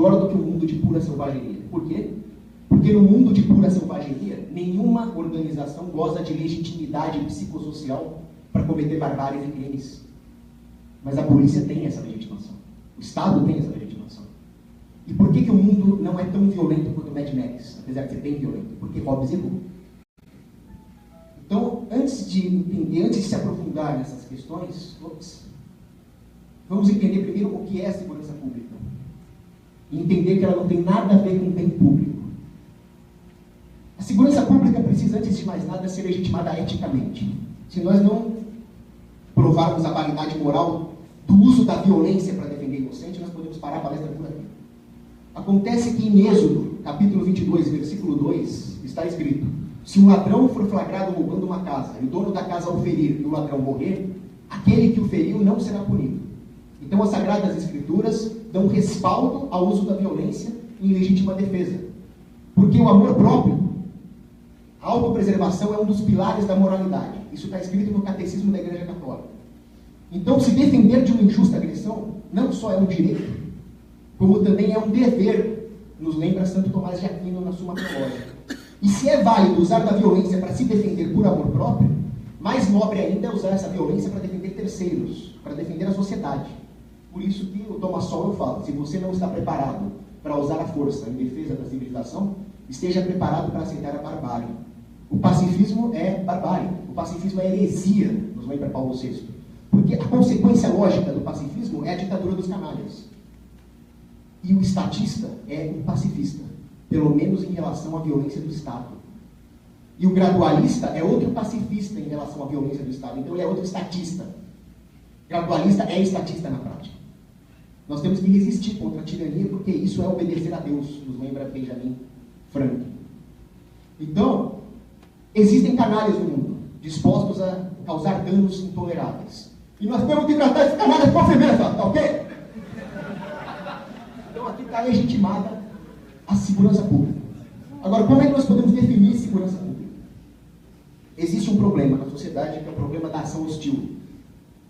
pior do que um mundo de pura selvageria. Por quê? Porque no mundo de pura selvageria, nenhuma organização goza de legitimidade psicossocial para cometer barbáries e crimes. Mas a polícia tem essa legitimação. O Estado tem essa legitimação. E por que o mundo não é tão violento quanto o Mad Max, apesar de ser bem violento? Porque Hobbes errou. Então, antes de entender, antes de se aprofundar nessas questões, vamos entender primeiro o que é a segurança pública. E entender que ela não tem nada a ver com o bem público. A segurança pública precisa, antes de mais nada, ser legitimada eticamente. Se nós não provarmos a validade moral do uso da violência para defender inocente, nós podemos parar a palestra por aqui. Acontece que em Êxodo, capítulo 22, versículo 2, está escrito: se um ladrão for flagrado roubando uma casa, e o dono da casa o ferir e o ladrão morrer, aquele que o feriu não será punido. Então as Sagradas Escrituras dão respaldo ao uso da violência em legítima defesa. Porque o amor próprio, a autopreservação, é um dos pilares da moralidade. Isso está escrito no Catecismo da Igreja Católica. Então, se defender de uma injusta agressão não só é um direito, como também é um dever, nos lembra Santo Tomás de Aquino na Suma Teológica. E se é válido usar da violência para se defender por amor próprio, mais nobre ainda é usar essa violência para defender terceiros, para defender a sociedade. Por isso que o Thomas Sowell fala: se você não está preparado para usar a força em defesa da civilização, esteja preparado para aceitar a barbárie. O pacifismo é barbárie, o pacifismo é heresia, nos lembra Paulo VI. Porque a consequência lógica do pacifismo é a ditadura dos canalhas. E o estatista é um pacifista, pelo menos em relação à violência do Estado. E o gradualista é outro pacifista em relação à violência do Estado, então ele é outro estatista. Gradualista é estatista na prática. Nós temos que resistir contra a tirania, porque isso é obedecer a Deus, nos lembra Benjamin Franklin. Então, existem canalhas no mundo, dispostos a causar danos intoleráveis. E nós temos que tratar esses canalhas com firmeza, tá ok? Então aqui está legitimada a segurança pública. Agora, como é que nós podemos definir segurança pública? Existe um problema na sociedade, que é o problema da ação hostil.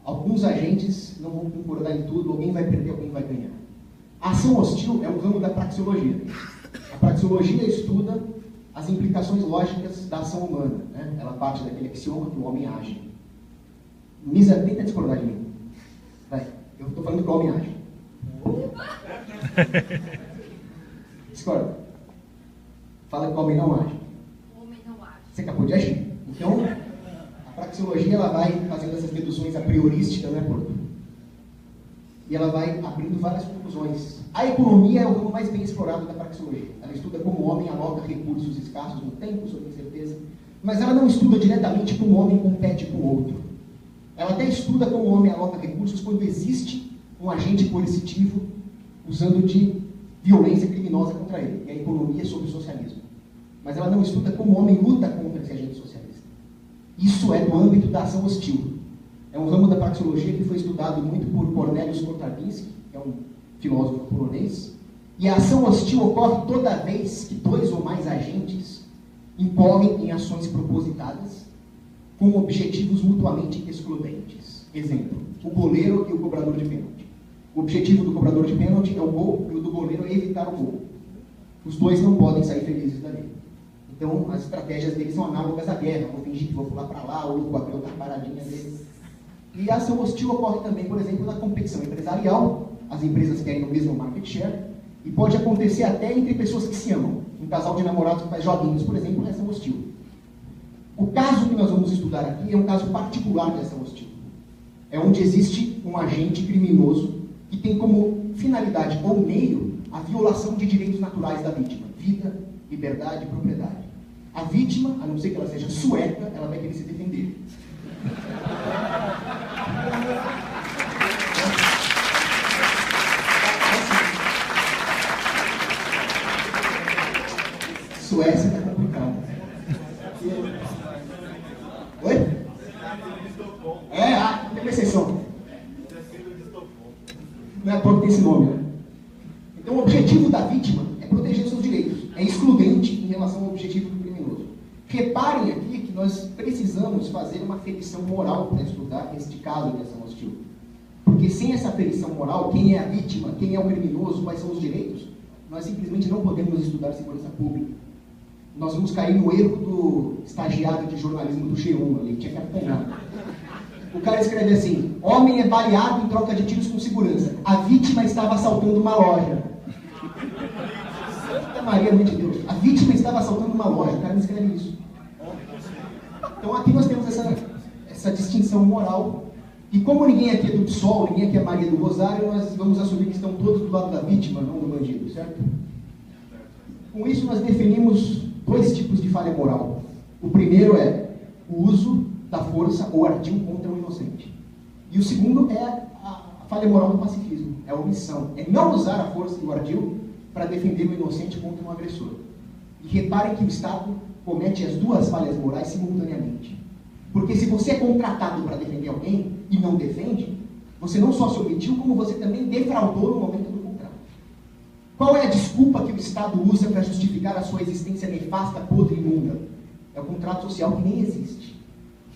Alguns agentes não vão concordar em tudo, alguém vai perder, alguém vai ganhar. A ação hostil é um ramo da praxeologia. A praxeologia estuda as implicações lógicas da ação humana, né? Ela parte daquele axioma que o homem age. Misa, tenta discordar de mim. Vai, eu estou falando que o homem age. Discorda. Fala que o homem não age. O homem não age. Você acabou de agir. Então, a praxeologia ela vai fazendo essas deduções a priorísticas, né, Porto? E ela vai abrindo várias conclusões. A economia é o ramo mais bem explorado da praxeologia. Ela estuda como o homem aloca recursos escassos no tempo, sob incerteza, mas ela não estuda diretamente como o homem compete com o outro. Ela até estuda como o homem aloca recursos quando existe um agente coercitivo usando de violência criminosa contra ele. E a economia é sobre o socialismo. Mas ela não estuda como o homem luta contra esse agente socialista. Isso é do âmbito da ação hostil. É um ramo da praxeologia que foi estudado muito por Cornelius Kotarbinsky, que é um filósofo polonês. E a ação hostil ocorre toda vez que dois ou mais agentes incorrem em ações propositadas com objetivos mutuamente excludentes. Exemplo, o goleiro e o cobrador de pênalti. O objetivo do cobrador de pênalti é o gol e o do goleiro é evitar o gol. Os dois não podem sair felizes dali. Então, as estratégias deles são análogas à guerra. Vou fingir que vou pular para lá, ou vou bater outra paradinha dele. E a ação hostil ocorre também, por exemplo, na competição empresarial. As empresas querem o mesmo market share. E pode acontecer até entre pessoas que se amam. Um casal de namorados que faz joguinhos, por exemplo, é ação hostil. O caso que nós vamos estudar aqui é um caso particular de ação hostil. É onde existe um agente criminoso que tem como finalidade ou meio a violação de direitos naturais da vítima. Vida, liberdade e propriedade. A vítima, a não ser que ela seja sueca, ela vai querer se defender. Suécia está complicado. Oi? Tem uma exceção. Não é à toa que tem esse nome, né? Então o objetivo da vítima é proteger seus direitos. É excludente em relação ao objetivo do criminoso. Reparem aqui que nós precisamos fazer uma aferição moral para estudar este caso de ação hostil. Porque sem essa aferição moral, quem é a vítima, quem é o criminoso, quais são os direitos, nós simplesmente não podemos estudar segurança pública. Nós vamos cair no erro do estagiário de jornalismo do G1, ali, que tinha que apanhar. O cara escreve assim: homem é baleado em troca de tiros com segurança. A vítima estava assaltando uma loja. Santa Maria, mãe de Deus. A vítima estava assaltando uma loja. O cara me escreve isso. Então aqui nós temos essa distinção moral. E como ninguém aqui é do PSOL, ninguém aqui é Maria do Rosário, nós vamos assumir que estão todos do lado da vítima, não do bandido, certo? Com isso nós definimos 2 tipos de falha moral. O primeiro é o uso da força ou ardil contra o inocente. E o segundo é a falha moral do pacifismo, é a omissão, é não usar a força e o ardil para defender o inocente contra um agressor. E reparem que o Estado comete as 2 falhas morais simultaneamente. Porque se você é contratado para defender alguém e não defende, você não só se omitiu, como você também defraudou no momento do contrato. Qual é a desculpa que o Estado usa para justificar a sua existência nefasta, podre e imunda? É o contrato social que nem existe.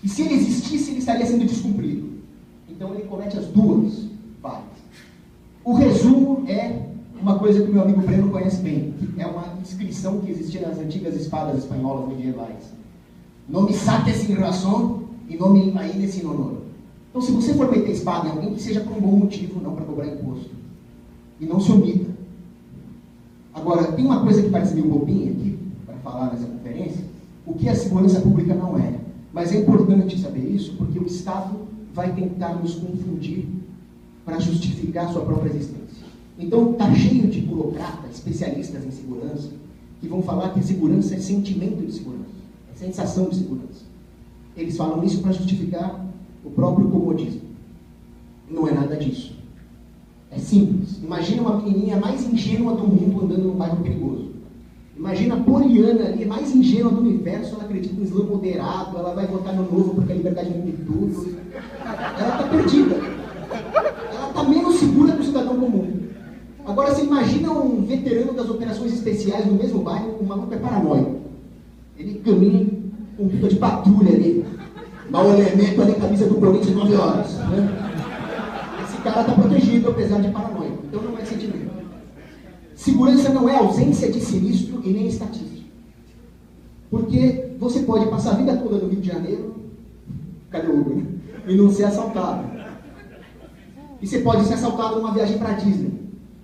E se ele existisse, ele estaria sendo descumprido. Então ele comete as 2 falhas. O resumo é uma coisa que o meu amigo Breno conhece bem, que é uma inscrição que existia nas antigas espadas espanholas medievais. Não me saques sem razão e não me imagines sem honor. Então, se você for meter espada em alguém, que seja por um bom motivo, não para cobrar imposto. E não se omita. Agora, tem uma coisa que parece meio bobinha aqui, para falar nessa conferência, o que a segurança pública não é. Mas é importante saber isso, porque o Estado vai tentar nos confundir para justificar sua própria existência. Então, está cheio de burocratas, especialistas em segurança, que vão falar que a segurança é sentimento de segurança. Sensação de segurança. Eles falam isso para justificar o próprio comodismo. Não é nada disso. É simples. Imagina uma menininha mais ingênua do mundo andando num bairro perigoso. Imagina a Poliana ali, mais ingênua do universo, ela acredita em Islã moderado, ela vai votar no Novo porque a liberdade não tem tudo. Ela está perdida. Ela está menos segura que o cidadão comum. Agora, você imagina um veterano das operações especiais no mesmo bairro, o maluco é paranoico. Ele caminha com pipa de patrulha ali. Dá um elemento ali, camisa do Corinthians 9 horas. Né? Esse cara está protegido, apesar de paranoico. Então não é sentimento. Segurança não é ausência de sinistro e nem estatística. Porque você pode passar a vida toda no Rio de Janeiro, cadê o Hugo, né? E não ser assaltado. E você pode ser assaltado numa viagem para Disney.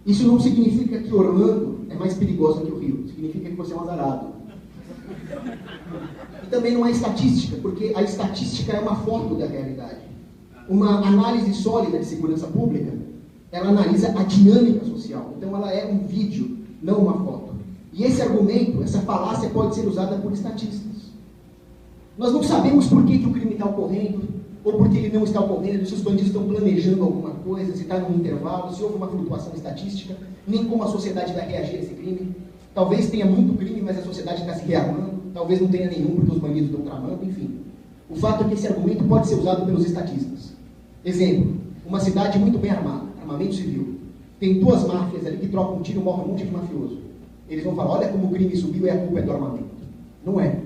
Isso não significa que Orlando é mais perigosa que o Rio. Significa que você é um azarado. E também não é estatística, porque a estatística é uma foto da realidade. Uma análise sólida de segurança pública, ela analisa a dinâmica social. Então ela é um vídeo, não uma foto. E esse argumento, essa falácia pode ser usada por estatistas. Nós não sabemos por que o crime está ocorrendo, ou por que ele não está ocorrendo, se os bandidos estão planejando alguma coisa, se está num intervalo, se houve uma flutuação estatística, nem como a sociedade vai reagir a esse crime. Talvez tenha muito crime, mas a sociedade está se rearmando. Talvez não tenha nenhum, porque os bandidos estão tramando, enfim. O fato é que esse argumento pode ser usado pelos estatistas. Exemplo, uma cidade muito bem armada, armamento civil. Tem 2 máfias ali que trocam um tiro e morre um monte de mafioso. Eles vão falar, olha como o crime subiu e a culpa é do armamento. Não é.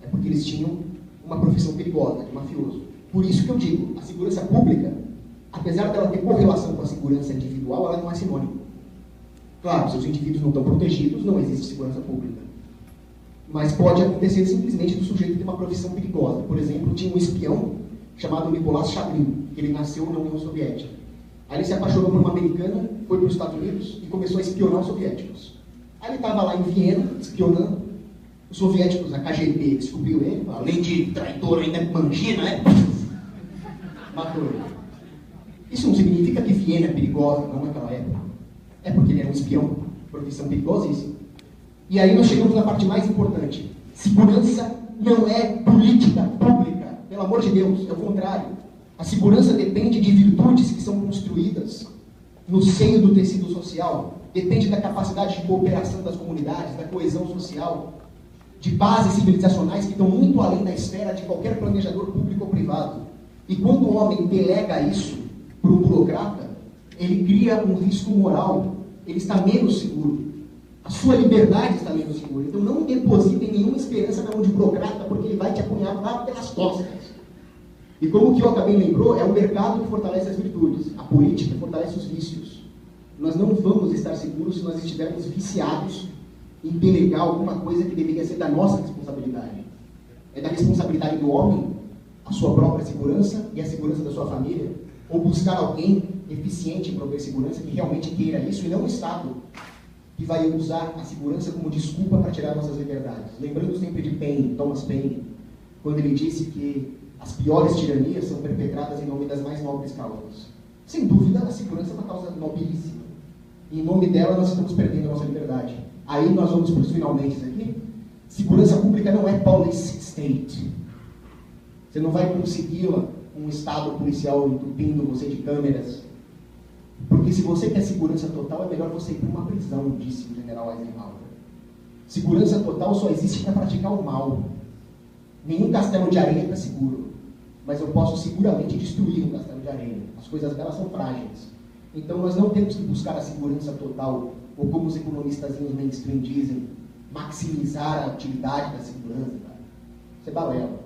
É porque eles tinham uma profissão perigosa, de mafioso. Por isso que eu digo, a segurança pública, apesar dela ter correlação com a segurança individual, ela não é sinônimo. Claro, se os indivíduos não estão protegidos, não existe segurança pública. Mas pode acontecer simplesmente do sujeito ter uma profissão perigosa. Por exemplo, tinha um espião chamado Nicolás Chabrin, que ele nasceu na União Soviética. Aí ele se apaixonou por uma americana, foi para os Estados Unidos e começou a espionar os soviéticos. Aí ele estava lá em Viena, espionando. Os soviéticos, a KGB, descobriu ele, além de traidor, ainda é mangina, né? Matou ele. Isso não significa que Viena é perigosa, não naquela época. É porque ele era um espião, profissão perigosíssima. E aí nós chegamos na parte mais importante. Segurança não é política pública, pelo amor de Deus, é o contrário. A segurança depende de virtudes que são construídas no seio do tecido social, depende da capacidade de cooperação das comunidades, da coesão social, de bases civilizacionais que estão muito além da esfera de qualquer planejador público ou privado. E quando o homem delega isso para um burocrata, ele cria um risco moral, ele está menos seguro. A sua liberdade está menos segura. Então não depositem nenhuma esperança na mão de burocrata, porque ele vai te apunhar lá pelas costas. E como o Kioka bem lembrou, é o mercado que fortalece as virtudes. A política fortalece os vícios. Nós não vamos estar seguros se nós estivermos viciados em delegar alguma coisa que deveria ser da nossa responsabilidade. É da responsabilidade do homem a sua própria segurança e a segurança da sua família, ou buscar alguém eficiente em prover segurança que realmente queira isso, e não o Estado, que vai usar a segurança como desculpa para tirar nossas liberdades. Lembrando sempre de Paine, Thomas Paine, quando ele disse que as piores tiranias são perpetradas em nome das mais nobres causas. Sem dúvida, a segurança é uma causa nobilíssima. E em nome dela, nós estamos perdendo a nossa liberdade. Aí nós vamos para os finalmente aqui. Segurança pública não é police state. Você não vai consegui-la um estado policial entupindo você de câmeras. Porque se você quer segurança total, é melhor você ir para uma prisão, disse o general Eisenhower. Segurança total só existe para praticar o mal. Nenhum castelo de areia está seguro. Mas eu posso seguramente destruir um castelo de areia. As coisas delas são frágeis. Então nós não temos que buscar a segurança total, ou como os economistas mainstream dizem, maximizar a utilidade da segurança. Isso é balela.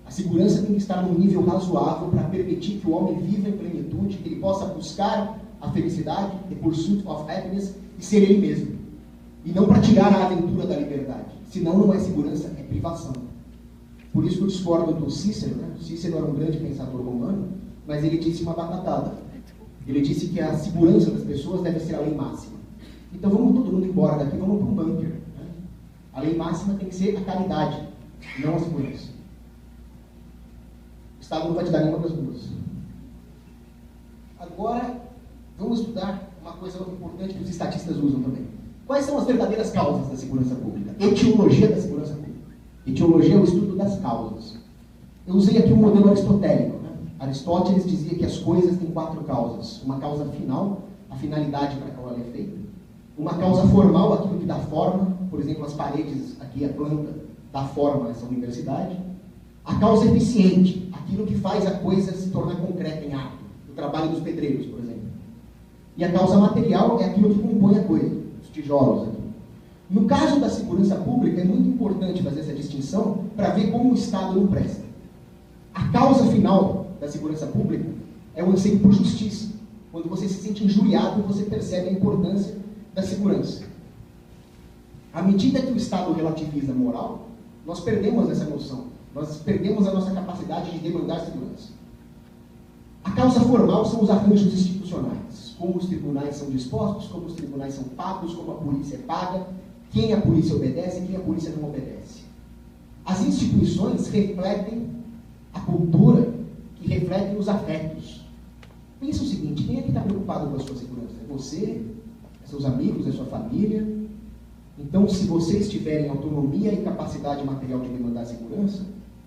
A segurança tem que estar num nível razoável para permitir que o homem viva em plenitude, que ele possa buscar a felicidade, the pursuit of happiness, e ser ele mesmo. E não para tirar a aventura da liberdade. Senão não é segurança, é privação. Por isso que eu discordo do Cícero, né? Cícero era um grande pensador romano, mas ele disse uma batatada. Ele disse que a segurança das pessoas deve ser a lei máxima. Então vamos todo mundo embora daqui, vamos para um bunker. Né? A lei máxima tem que ser a caridade, não a segurança. O Estado não vai te dar nenhuma das duas. Agora, vamos estudar uma coisa importante que os estatistas usam também. Quais são as verdadeiras causas da segurança pública? Etiologia da segurança pública. Etiologia é o estudo das causas. Eu usei aqui um modelo aristotélico. Né? Aristóteles dizia que as coisas têm 4 causas. Uma causa final, a finalidade para a qual ela é feita. Uma causa formal, aquilo que dá forma. Por exemplo, as paredes, aqui a planta, dá forma a essa universidade. A causa eficiente, aquilo que faz a coisa se tornar concreta em ato. O trabalho dos pedreiros, por exemplo. E a causa material é aquilo que compõe a coisa. Os tijolos aqui. No caso da segurança pública, é muito importante fazer essa distinção para ver como o Estado não presta. A causa final da segurança pública é o anseio por justiça. Quando você se sente injuriado, você percebe a importância da segurança. À medida que o Estado relativiza a moral, nós perdemos essa noção. Nós perdemos a nossa capacidade de demandar segurança. A causa formal são os arranjos institucionais. Como os tribunais são dispostos, como os tribunais são pagos, como a polícia é paga, quem a polícia obedece e quem a polícia não obedece. As instituições refletem a cultura, que refletem os afetos. Pensa o seguinte, quem é que está preocupado com a sua segurança? É você? É seus amigos? É sua família? Então, se vocês tiverem autonomia e capacidade material de demandar segurança,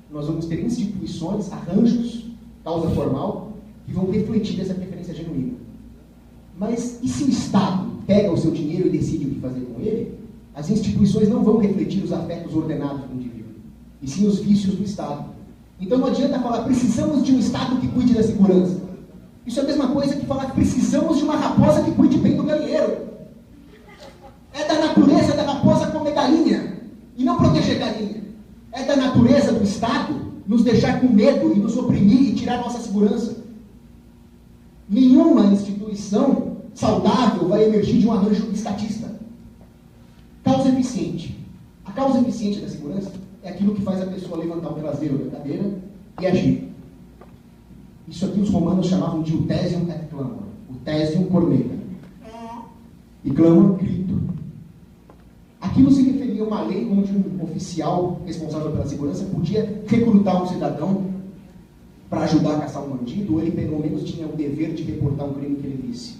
nós vamos ter instituições, arranjos, causa formal, que vão refletir essa preferência genuína. Mas e se o Estado pega o seu dinheiro e decide o que fazer com ele? As instituições não vão refletir os afetos ordenados do indivíduo, e sim os vícios do Estado. Então não adianta falar, precisamos de um Estado que cuide da segurança. Isso é a mesma coisa que falar que precisamos de uma raposa que cuide bem do galinheiro. É da natureza da raposa comer galinha, e não proteger galinha. É da natureza do Estado nos deixar com medo e nos oprimir e tirar nossa segurança. Nenhuma instituição saudável vai emergir de um arranjo estatista. Causa eficiente. A causa eficiente da segurança é aquilo que faz a pessoa levantar o traseiro da cadeira e agir. Isso aqui os romanos chamavam de utesium et clamor. Utesium, corneta. E clamor, grito. Aquilo se referia a uma lei onde um oficial responsável pela segurança podia recrutar um cidadão para ajudar a caçar um bandido, ou ele pelo menos tinha o dever de reportar um crime que ele visse.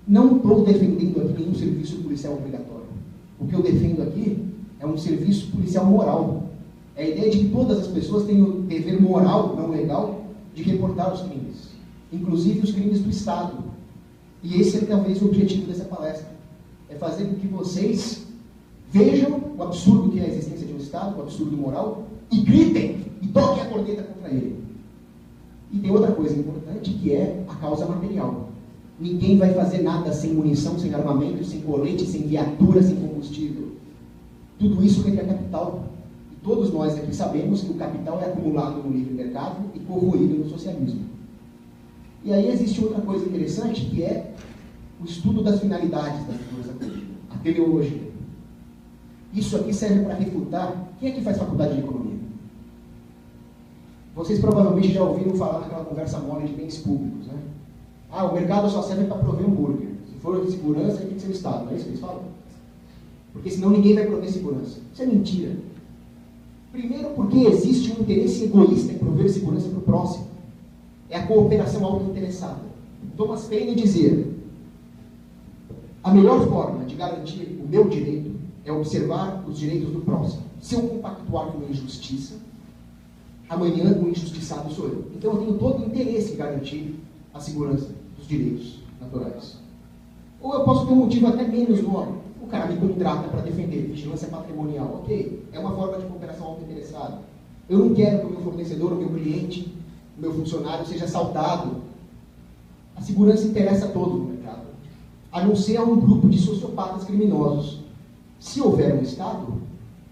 Não estou defendendo aqui nenhum serviço policial obrigatório. O que eu defendo aqui é um serviço policial moral. É a ideia de que todas as pessoas têm o dever moral, não legal, de reportar os crimes. Inclusive os crimes do Estado. E esse é talvez o objetivo dessa palestra. É fazer com que vocês vejam o absurdo que é a existência de um Estado, o absurdo moral, e gritem, e toquem a corneta contra ele. E tem outra coisa importante, que é a causa material. Ninguém vai fazer nada sem munição, sem armamento, sem colete, sem viatura, sem combustível. Tudo isso requer capital. E todos nós aqui sabemos que o capital é acumulado no livre mercado e corroído no socialismo. E aí existe outra coisa interessante, que é o estudo das finalidades da segurança pública, a teleologia. Isso aqui serve para refutar. Quem é que faz faculdade de economia? Vocês provavelmente já ouviram falar naquela conversa mole de bens públicos, né? Ah, o mercado só serve para prover hambúrguer. Se for de segurança, tem que ser o Estado. Não é isso que eles falam? Porque senão ninguém vai prover segurança. Isso é mentira. Primeiro, porque existe um interesse egoísta em prover segurança para o próximo. É a cooperação auto-interessada. Thomas Paine dizia: a melhor forma de garantir o meu direito é observar os direitos do próximo. Se eu compactuar com a injustiça, amanhã o injustiçado sou eu. Então eu tenho todo o interesse em garantir a segurança dos direitos naturais. Ou eu posso ter um motivo até menos nobre. O cara me contrata para defender vigilância patrimonial. Ok, é uma forma de cooperação auto-interessada. Eu não quero que o meu fornecedor, o meu cliente, o meu funcionário seja assaltado. A segurança interessa a todos no mercado, a não ser a um grupo de sociopatas criminosos. Se houver um Estado,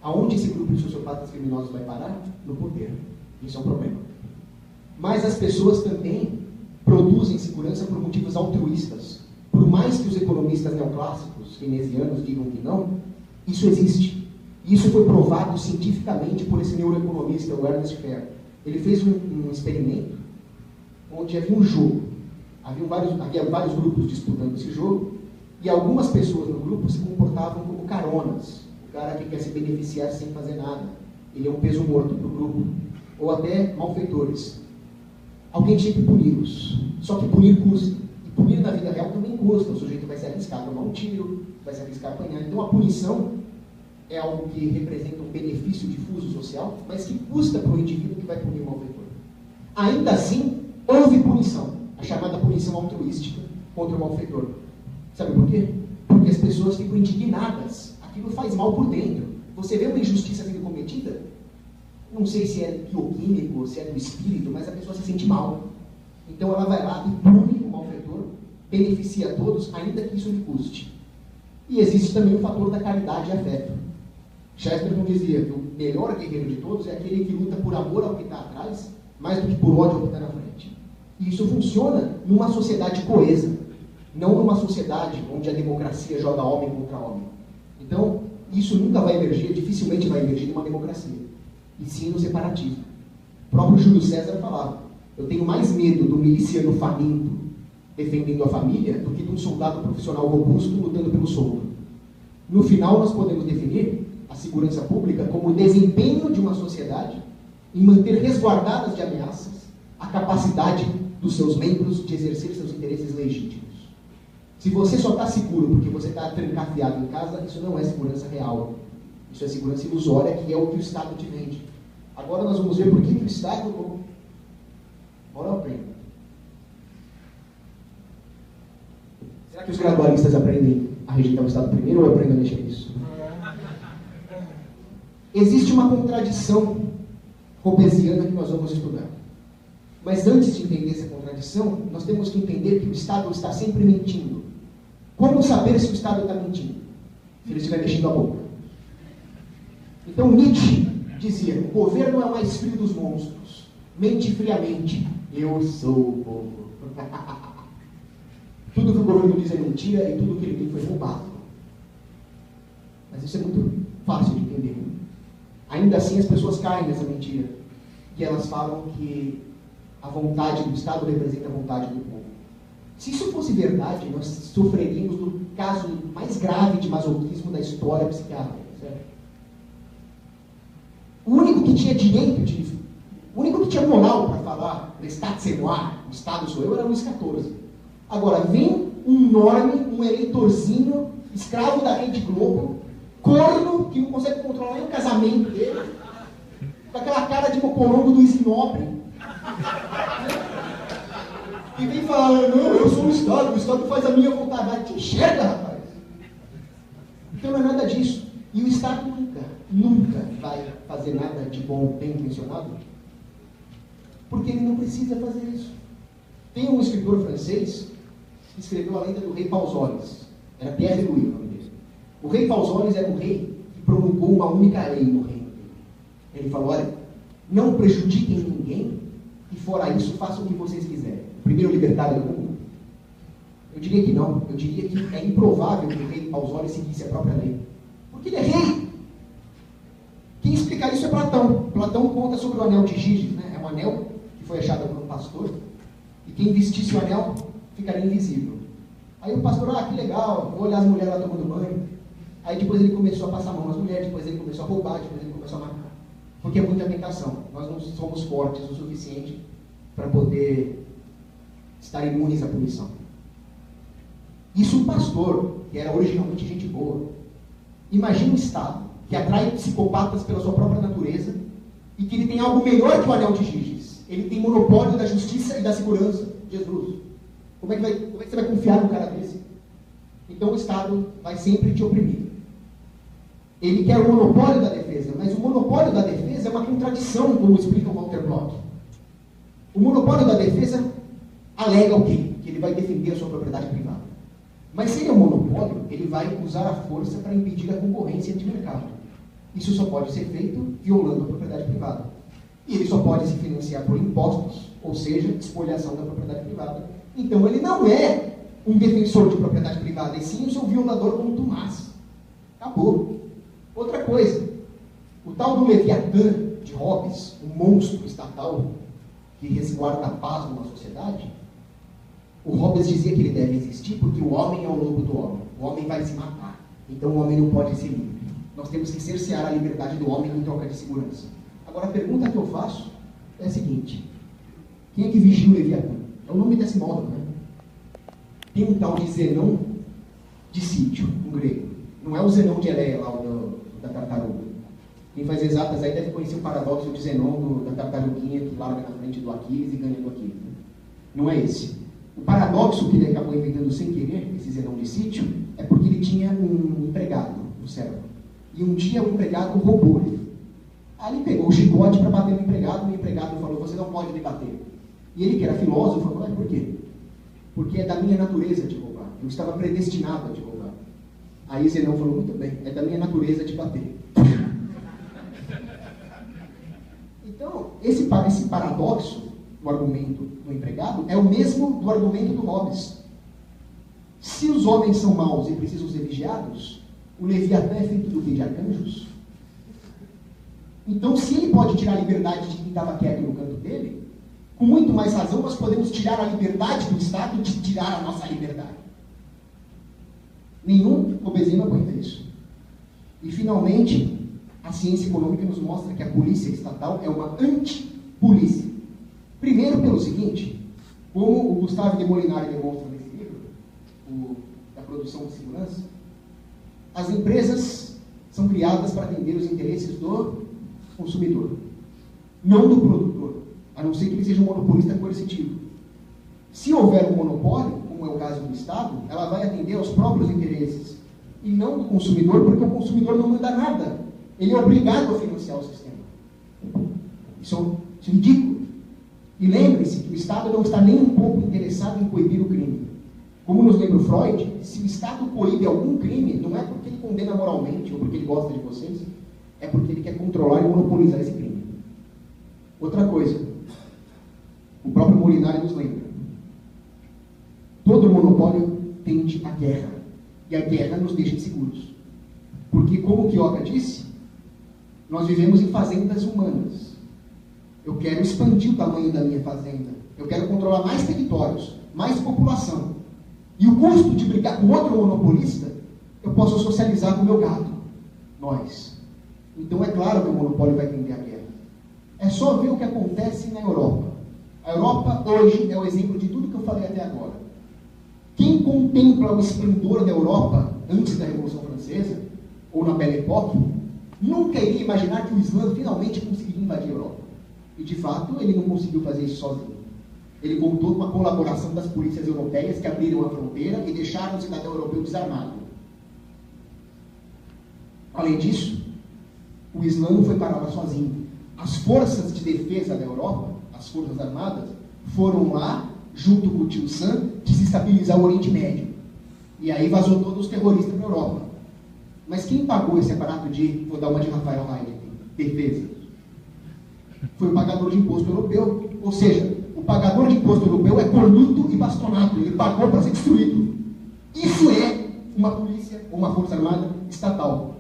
aonde esse grupo de sociopatas criminosos vai parar? No poder. Isso é um problema. Mas as pessoas também produzem segurança por motivos altruístas. Por mais que os economistas neoclássicos, keynesianos, digam que não, isso existe. E isso foi provado cientificamente por esse neuroeconomista, o Ernest Fair. Ele fez um experimento onde havia um jogo. Havia vários grupos disputando esse jogo, e algumas pessoas no grupo se comportavam como caronas. O cara que quer se beneficiar sem fazer nada. Ele é um peso morto para o grupo. Ou até malfeitores. Alguém tinha que puni-los. Só que punir custa. E punir na vida real também custa. O sujeito vai se arriscar a tomar um tiro, vai se arriscar a apanhar. Então a punição é algo que representa um benefício difuso social, mas que custa para o indivíduo que vai punir o malfeitor. Ainda assim, houve punição. A chamada punição altruística contra o malfeitor. Sabe por quê? Porque as pessoas ficam indignadas. Aquilo faz mal por dentro. Você vê uma injustiça sendo cometida, não sei se é bioquímico, se é do espírito, mas a pessoa se sente mal. Então ela vai lá e pune o malfeitor, beneficia a todos, ainda que isso lhe custe. E existe também o fator da caridade e afeto. Chesterton dizia que o melhor guerreiro de todos é aquele que luta por amor ao que está atrás, mais do que por ódio ao que está na frente. E isso funciona numa sociedade coesa, não numa sociedade onde a democracia joga homem contra homem. Então, isso nunca vai emergir, dificilmente vai emergir numa democracia, e sim no separatismo. O próprio Júlio César falava: eu tenho mais medo do miliciano faminto defendendo a família do que de um soldado profissional robusto lutando pelo soldo. No final, nós podemos definir a segurança pública como o desempenho de uma sociedade em manter resguardadas de ameaças a capacidade dos seus membros de exercer seus interesses legítimos. Se você só está seguro porque você está trancafiado em casa, isso não é segurança real. Isso é segurança ilusória, que é o que o Estado te vende. Agora nós vamos ver por que o Estado... Bora aprender. Será que os gradualistas aprendem a rejeitar o Estado primeiro ou aprendem a mexer nisso? Existe uma contradição hobbesiana que nós vamos estudar. Mas antes de entender essa contradição, nós temos que entender que o Estado está sempre mentindo. Como saber se o Estado está mentindo? Se ele estiver mexendo a boca. Então Nietzsche dizia: o governo é o mais frio dos monstros. Mente friamente. Eu sou o povo. Tudo que o governo diz é mentira e tudo que ele tem foi roubado. Mas isso é muito fácil de entender. Ainda assim as pessoas caem nessa mentira. E elas falam que a vontade do Estado representa a vontade do povo. Se isso fosse verdade, nós sofreríamos do caso mais grave de masoquismo da história psiquiátrica. Certo? O único que tinha direito de... O único que tinha moral para falar L'Estat c'est moi, o Estado sou eu, era Luís XIV. Agora, vem um norme, um eleitorzinho, escravo da Rede Globo, corno, que não consegue controlar nem o casamento dele, com aquela cara de mocorongo do Isinobre, e vem falar: não, eu sou o Estado faz a minha vontade. Te enxerga, rapaz. Então não é nada disso. E o Estado nunca vai fazer nada de bom, bem intencionado, porque ele não precisa fazer isso. Tem um escritor francês que escreveu a lenda do rei Pausones. Era Pierre Louis o nome dele. O rei Pausones era um rei que promulgou uma única lei no reino dele. Ele falou: olha, não prejudiquem ninguém, e fora isso, façam o que vocês quiserem. O primeiro libertário do mundo. Eu diria que não. Eu diria que é improvável que o rei, aos olhos, seguisse a própria lei. Porque ele é rei. Quem explicar isso é Platão. Platão conta sobre o anel de Giges, né? É um anel que foi achado por um pastor. E quem vestisse o anel ficaria invisível. Aí o pastor, que legal, vou olhar as mulheres lá tomando banho. Aí depois ele começou a passar a mão nas mulheres, depois ele começou a roubar, depois ele começou a matar. Porque é muita tentação. Nós não somos fortes o suficiente para poder estar imunes à punição. Isso um pastor, que era originalmente gente boa. Imagina um Estado que atrai psicopatas pela sua própria natureza e que ele tem algo melhor que o anel de Giges. Ele tem monopólio da justiça e da segurança. Jesus. Como é que você vai confiar num cara desse? Então o Estado vai sempre te oprimir. Ele quer o monopólio da defesa, mas o monopólio da defesa é uma contradição, como explica o Walter Block. O monopólio da defesa alega o quê? Que ele vai defender a sua propriedade privada. Mas se ele é um monopólio, ele vai usar a força para impedir a concorrência de mercado. Isso só pode ser feito violando a propriedade privada. E ele só pode se financiar por impostos, ou seja, espoliação da propriedade privada. Então ele não é um defensor de propriedade privada, e sim o seu violador contumaz. Acabou. Outra coisa, o tal do Leviatã de Hobbes, um monstro estatal que resguarda a paz numa sociedade, o Hobbes dizia que ele deve existir porque o homem é o lobo do homem. O homem vai se matar. Então o homem não pode ser livre. Nós temos que cercear a liberdade do homem em troca de segurança. Agora a pergunta que eu faço é a seguinte: quem é que vigia o Leviatã? É o nome desse módulo, né? Tem um tal de Zenão de Sítio, um grego. Não é o Zenão de Eleia, lá da tartaruga. Quem faz exatas aí deve conhecer o paradoxo de Zenão da tartaruguinha que larga na frente do Aquiles e ganha do Aquiles. Né? Não é esse. O paradoxo que ele acabou inventando sem querer, esse Zenão de Sítio, é porque ele tinha um empregado, um servo. E um dia o empregado roubou ele. Aí ele pegou o chicote para bater no empregado, e o empregado falou: você não pode me bater. E ele, que era filósofo, falou: por quê? Porque é da minha natureza te roubar. Eu estava predestinado a te roubar. Aí Zenão falou: muito bem, é da minha natureza te bater. Então, esse paradoxo do argumento do empregado é o mesmo do argumento do Hobbes. Se os homens são maus e precisam ser vigiados, o Leviatã é feito do quê? De arcanjos? Então, se ele pode tirar a liberdade de quem estava quieto no canto dele, com muito mais razão nós podemos tirar a liberdade do Estado de tirar a nossa liberdade. Nenhum Hobbesiano aguenta isso. E, finalmente, a ciência econômica nos mostra que a polícia estatal é uma antipolícia. Primeiro, pelo seguinte, como o Gustavo de Molinari demonstra nesse livro, da produção de segurança, as empresas são criadas para atender os interesses do consumidor, não do produtor, a não ser que ele seja um monopolista coercitivo. Se houver um monopólio, como é o caso do Estado, ela vai atender aos próprios interesses, e não do consumidor, porque o consumidor não manda nada. Ele é obrigado a financiar o sistema. Isso é ridículo. E lembre-se que o Estado não está nem um pouco interessado em coibir o crime. Como nos lembra o Freud, se o Estado coíbe algum crime, não é porque ele condena moralmente ou porque ele gosta de vocês, é porque ele quer controlar e monopolizar esse crime. Outra coisa, o próprio Molinari nos lembra: todo monopólio tende à guerra, e a guerra nos deixa inseguros. Porque, como o Quioca disse, nós vivemos em fazendas humanas. Eu quero expandir o tamanho da minha fazenda. Eu quero controlar mais territórios, mais população. E o custo de brigar com outro monopolista, eu posso socializar com o meu gado. Nós. Então é claro que o monopólio vai tender à guerra. É só ver o que acontece na Europa. A Europa hoje é o exemplo de tudo que eu falei até agora. Quem contempla o esplendor da Europa antes da Revolução Francesa, ou na Belle Époque, nunca iria imaginar que o Islã finalmente conseguiria invadir a Europa. E, de fato, ele não conseguiu fazer isso sozinho. Ele contou com a colaboração das polícias europeias que abriram a fronteira e deixaram o cidadão europeu desarmado. Além disso, o Islã não foi parar lá sozinho. As forças de defesa da Europa, as forças armadas, foram lá, junto com o tio Sam, desestabilizar o Oriente Médio. E aí vazou todos os terroristas para a Europa. Mas quem pagou esse aparato de, vou dar uma de Rafael Heidegger, defesa? Foi o pagador de imposto europeu. Ou seja, o pagador de imposto europeu é cornuto e bastonado, ele pagou para ser destruído. Isso é uma polícia ou uma força armada estatal.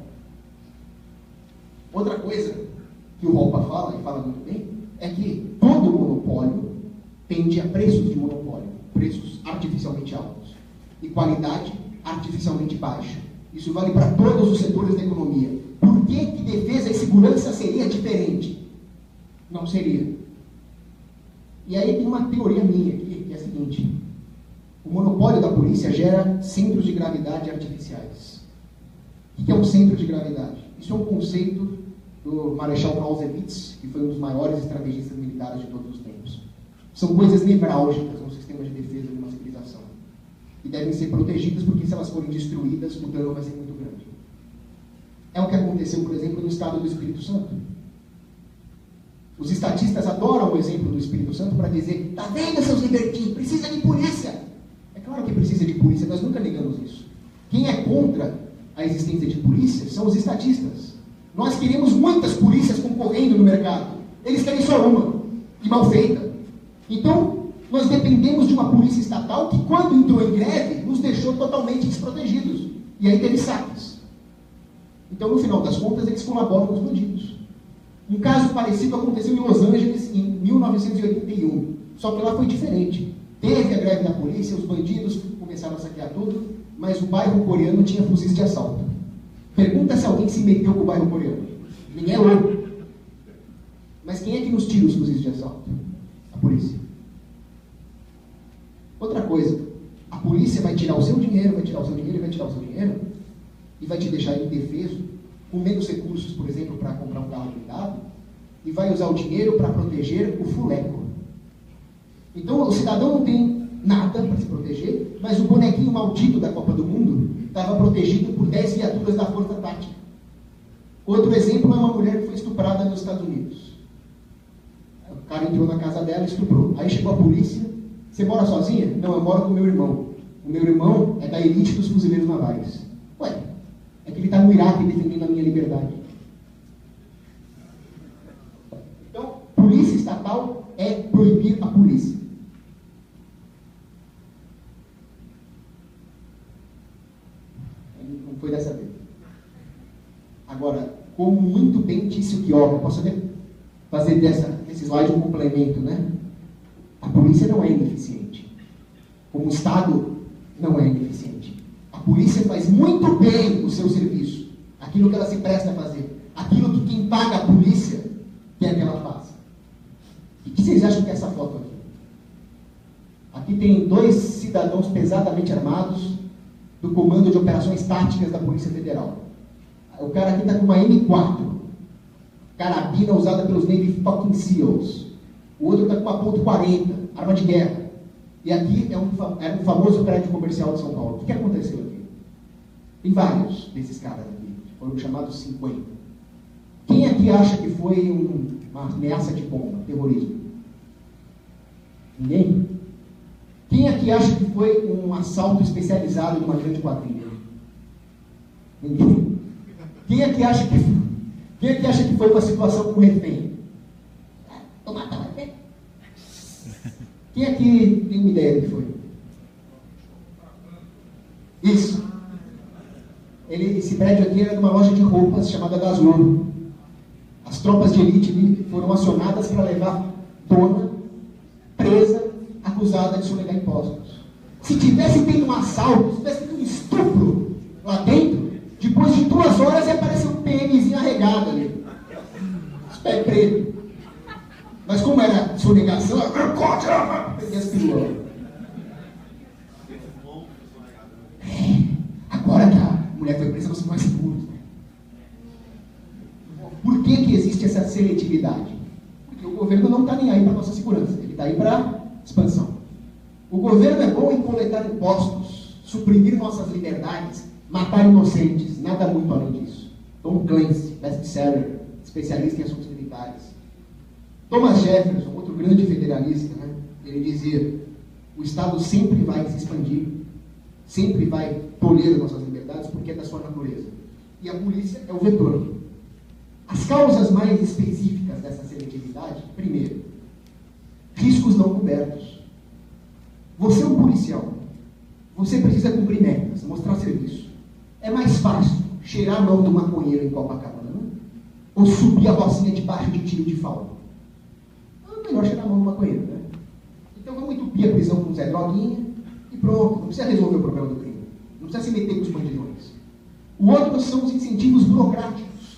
Outra coisa que o Ropa fala, e fala muito bem, é que todo monopólio tende a preços de monopólio, preços artificialmente altos, e qualidade artificialmente baixa. Isso vale para todos os setores da economia. Por que defesa e segurança seria diferente? Não seria. E aí tem uma teoria minha aqui, que é a seguinte: o monopólio da polícia gera centros de gravidade artificiais. O que é um centro de gravidade? Isso é um conceito do Marechal Clausewitz, que foi um dos maiores estrategistas militares de todos os tempos. São coisas nevrálgicas no sistema de defesa de uma civilização. E devem ser protegidas, porque se elas forem destruídas, o dano vai ser muito grande. É o que aconteceu, por exemplo, no estado do Espírito Santo. Os estatistas adoram o exemplo do Espírito Santo para dizer: tá vendo, seus libertinos, precisa de polícia. É claro que precisa de polícia, nós nunca negamos isso. Quem é contra a existência de polícia são os estatistas. Nós queremos muitas polícias concorrendo no mercado. Eles querem só uma, e mal feita. Então, nós dependemos de uma polícia estatal que, quando entrou em greve, nos deixou totalmente desprotegidos. E aí teve saques. Então, no final das contas, eles colaboram com os bandidos. Um caso parecido aconteceu em Los Angeles em 1981. Só que lá foi diferente. Teve a greve da polícia, os bandidos começaram a saquear tudo, mas o bairro coreano tinha fuzis de assalto. Pergunta se alguém se meteu com o bairro coreano. Ninguém é louco. Mas quem é que nos tira os fuzis de assalto? A polícia. Outra coisa, a polícia vai tirar o seu dinheiro, vai tirar o seu dinheiro e vai tirar o seu dinheiro e vai te deixar indefeso, com menos recursos, por exemplo, para comprar um carro blindado, e vai usar o dinheiro para proteger o fuleco. Então, o cidadão não tem nada para se proteger, mas o bonequinho maldito da Copa do Mundo estava protegido por 10 viaturas da Força Tática. Outro exemplo é uma mulher que foi estuprada nos Estados Unidos. O cara entrou na casa dela e estuprou. Aí chegou a polícia. Você mora sozinha? Não, eu moro com o meu irmão. O meu irmão é da elite dos fuzileiros navais. Ué, é que ele está no Iraque defendendo a minha liberdade. Então, polícia estatal é proibir a polícia. Não foi dessa vez. Agora, como muito bem disse o Quioca, posso fazer desse slide um complemento, né? A polícia não é ineficiente. Como o Estado não é ineficiente. A polícia faz muito bem o seu serviço. Aquilo que ela se presta a fazer. Aquilo que quem paga a polícia quer que ela faça. E o que vocês acham que é essa foto aqui? Aqui tem 2 cidadãos pesadamente armados do Comando de Operações Táticas da Polícia Federal. O cara aqui está com uma M4. Carabina usada pelos Navy fucking SEALs. O outro está com uma .40, arma de guerra. E aqui é um famoso prédio comercial de São Paulo. O que aconteceu aqui? Tem vários desses caras aqui. Foram chamados 50. Quem aqui acha que foi uma ameaça de bomba, terrorismo? Ninguém? Quem aqui acha que foi um assalto especializado de uma grande quadrilha? Ninguém? Quem aqui acha que foi uma situação com refém? Vou matar o refém. Quem aqui tem uma ideia do que foi? Isso. Esse prédio aqui era de uma loja de roupas chamada Gaslouro. As tropas de elite foram acionadas para levar dona presa, acusada de sonegar impostos. Se tivesse feito um assalto, se tivesse feito um estupro lá dentro, depois de 2 horas ia aparecer um PMzinho arregado ali. Os pés pretos. Mas como era sonegação, perdi as pílulas. Agora que a mulher foi presa, nós somos mais seguros. Por que existe essa seletividade? Porque o governo não está nem aí para a nossa segurança, ele está aí para expansão. O governo é bom em coletar impostos, suprimir nossas liberdades, matar inocentes, nada muito além disso. Tom Clancy, best-seller, especialista em assuntos militares. Thomas Jefferson, outro grande federalista, né? Ele dizia: o Estado sempre vai se expandir, sempre vai tolher nossas liberdades, porque é da sua natureza. E a polícia é o vetor. As causas mais específicas dessa seletividade, primeiro, riscos não cobertos. Você é um policial. Você precisa cumprir metas, mostrar serviço. É mais fácil cheirar a mão do maconheiro em Copacabana ou subir a rocinha debaixo de tiro de falda? É melhor cheirar a mão do maconheiro, né? Então vamos entupir a prisão com Zé Droguinha e pronto, não precisa resolver o problema do crime. Não precisa se meter com os bandidões. O outro são os incentivos burocráticos.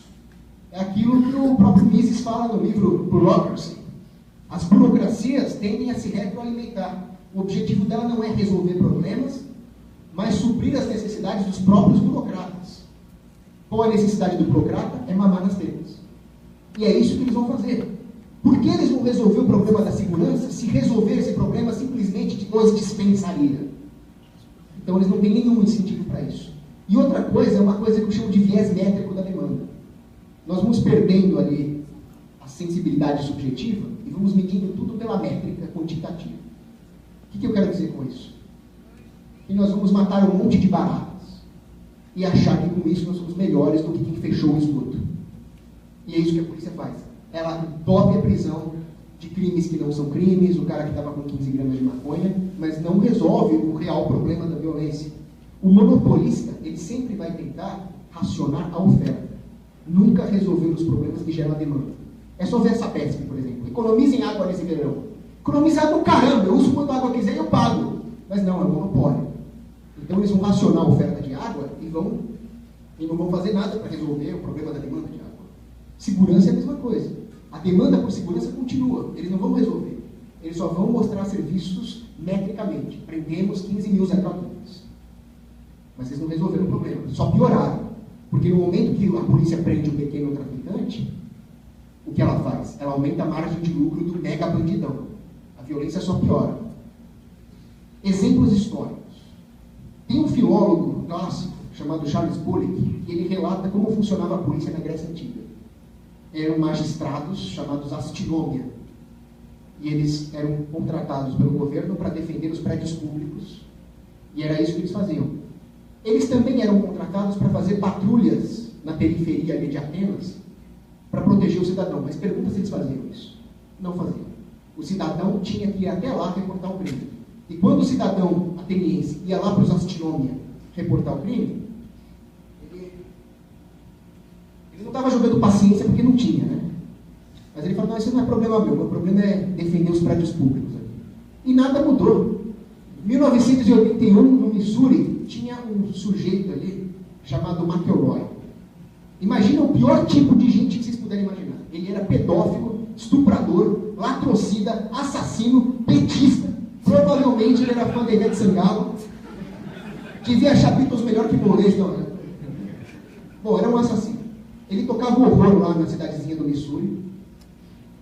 É aquilo que o próprio Mises fala no livro Bureaucracy. As burocracias tendem a se retroalimentar. O objetivo dela não é resolver problemas, mas suprir as necessidades dos próprios burocratas. Qual é a necessidade do burocrata? É mamar nas tetas. E é isso que eles vão fazer. Por que eles vão resolver o problema da segurança se resolver esse problema simplesmente os dispensaria? Então eles não têm nenhum incentivo para isso. E outra coisa é uma coisa que eu chamo de viés métrico da demanda. Nós vamos perdendo ali a sensibilidade subjetiva e vamos medindo tudo pela métrica quantitativa. O que eu quero dizer com isso? Que nós vamos matar um monte de baratas e achar que com isso nós somos melhores do que quem fechou o esgoto. E é isso que a polícia faz. Ela entope a prisão de crimes que não são crimes, o cara que estava com 15 gramas de maconha, mas não resolve o real problema da violência. O monopolista, ele sempre vai tentar racionar a oferta, nunca resolver os problemas que geram a demanda. É só ver essa Sabesp, por exemplo. Economizem água nesse verão. Economizar no caramba, eu uso quando a água quiser e eu pago. Mas não, é um monopólio. Então eles vão racionar a oferta de água e não vão fazer nada para resolver o problema da demanda de água. Segurança é a mesma coisa. A demanda por segurança continua. Eles não vão resolver. Eles só vão mostrar serviços metricamente. Prendemos 15 mil Zé Droguinhas. Mas eles não resolveram o problema. Só pioraram. Porque no momento que a polícia prende um pequeno traficante, o que ela faz? Ela aumenta a margem de lucro do mega bandidão. A violência só piora. Exemplos históricos. Tem um filólogo clássico chamado Charles Bullock, que ele relata como funcionava a polícia na Grécia Antiga. Eram magistrados chamados astinômia. E eles eram contratados pelo governo para defender os prédios públicos. E era isso que eles faziam. Eles também eram contratados para fazer patrulhas na periferia ali de Atenas para proteger o cidadão. Mas pergunta se eles faziam isso. Não faziam. O cidadão tinha que ir até lá reportar o crime. E quando o cidadão ateniense ia lá para os astinômia reportar o crime, ele não estava jogando paciência porque não tinha, né? Mas ele falou, não, isso não é problema meu, meu problema é defender os prédios públicos aqui. E nada mudou. Em 1981, no Missouri, tinha um sujeito ali chamado McElroy. Imagina o pior tipo de gente que vocês puderem imaginar. Ele era pedófilo, estuprador, latrocida, assassino, petista. Provavelmente ele era fã da Ivete Sangalo. Devia achar Beatles melhor que Molejo, não, né? Bom, era um assassino. Ele tocava um horror lá na cidadezinha do Missouri.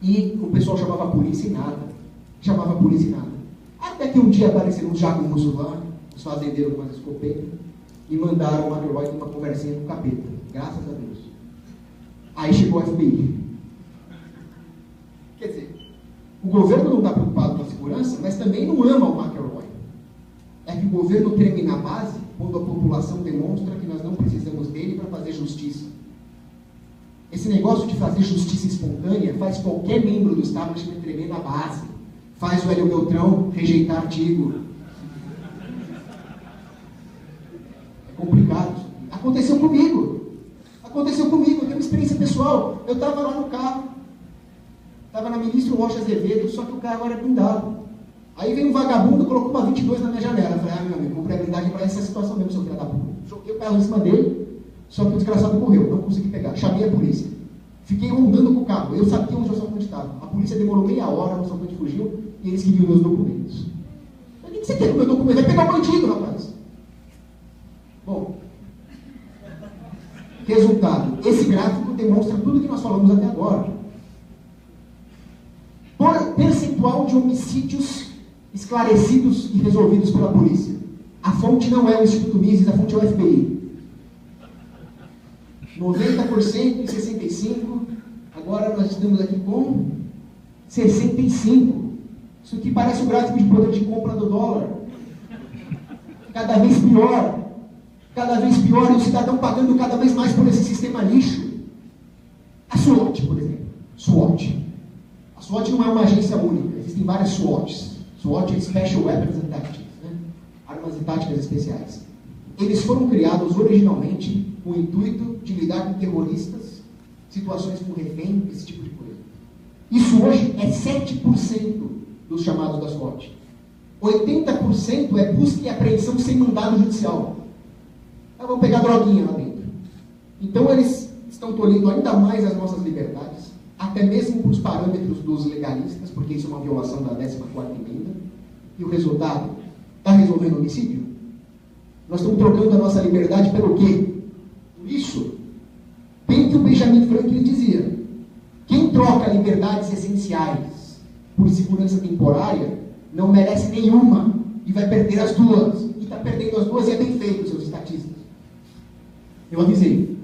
E o pessoal chamava a polícia e nada. Chamava a polícia e nada. Até que um dia apareceram uns jagunços lá, os fazendeiros com as escopetas, e mandaram o McElroy ter uma conversinha com o capeta. Graças a Deus. Aí chegou o FBI. Quer dizer, o governo não está preocupado com a segurança, mas também não ama o McElroy. É que o governo treme na base quando a população demonstra que nós não precisamos dele para fazer justiça. Esse negócio de fazer justiça espontânea faz qualquer membro do establishment tremer na base. Faz o Hélio Beltrão rejeitar artigo. É complicado. Aconteceu comigo. Eu tenho uma experiência pessoal. Eu estava lá no carro. Estava na Ministro Rocha Azevedo, só que o carro era blindado. Aí veio um vagabundo, colocou uma 22 na minha janela. Eu falei, meu amigo, comprei a blindagem para essa situação mesmo, seu filho da puta. Joguei o carro em cima dele, só que o desgraçado correu, não consegui pegar. Chamei a polícia. Fiquei rondando com o carro. Eu sabia onde o assaltante estava. A polícia demorou meia hora, o assaltante fugiu e eles queriam meus documentos. Eu disse, o que você quer com meu documento? Vai pegar o bandido, rapaz. Bom, resultado. Esse gráfico demonstra tudo que nós falamos até agora. Percentual de homicídios esclarecidos e resolvidos pela polícia. A fonte não é o Instituto Mises, a fonte é o FBI. 90% e 65%. Agora nós estamos aqui com 65%. Isso aqui parece o gráfico de poder de compra do dólar. Cada vez pior. Cada vez pior, e o cidadão pagando cada vez mais por esse sistema lixo. A SWAT, por exemplo. SWAT. A SWAT não é uma agência única. existem várias SWATs. SWAT é Special Weapons and Tactics, né? Armas e táticas especiais. Eles foram criados originalmente com o intuito de lidar com terroristas, situações com refém, esse tipo de coisa. Isso hoje é 7% dos chamados da SWAT. 80% é busca e apreensão sem mandado judicial. Vamos pegar droguinha lá dentro. Então eles estão tolhendo ainda mais as nossas liberdades, até mesmo para os parâmetros dos legalistas, porque isso é uma violação da 14ª emenda. E o resultado? Está resolvendo o homicídio? Nós estamos trocando a nossa liberdade pelo quê? Por isso, bem que o Benjamin Franklin dizia, quem troca liberdades essenciais por segurança temporária não merece nenhuma e vai perder as duas. E está perdendo as duas e é bem feito, seus estatistas. Eu avisei.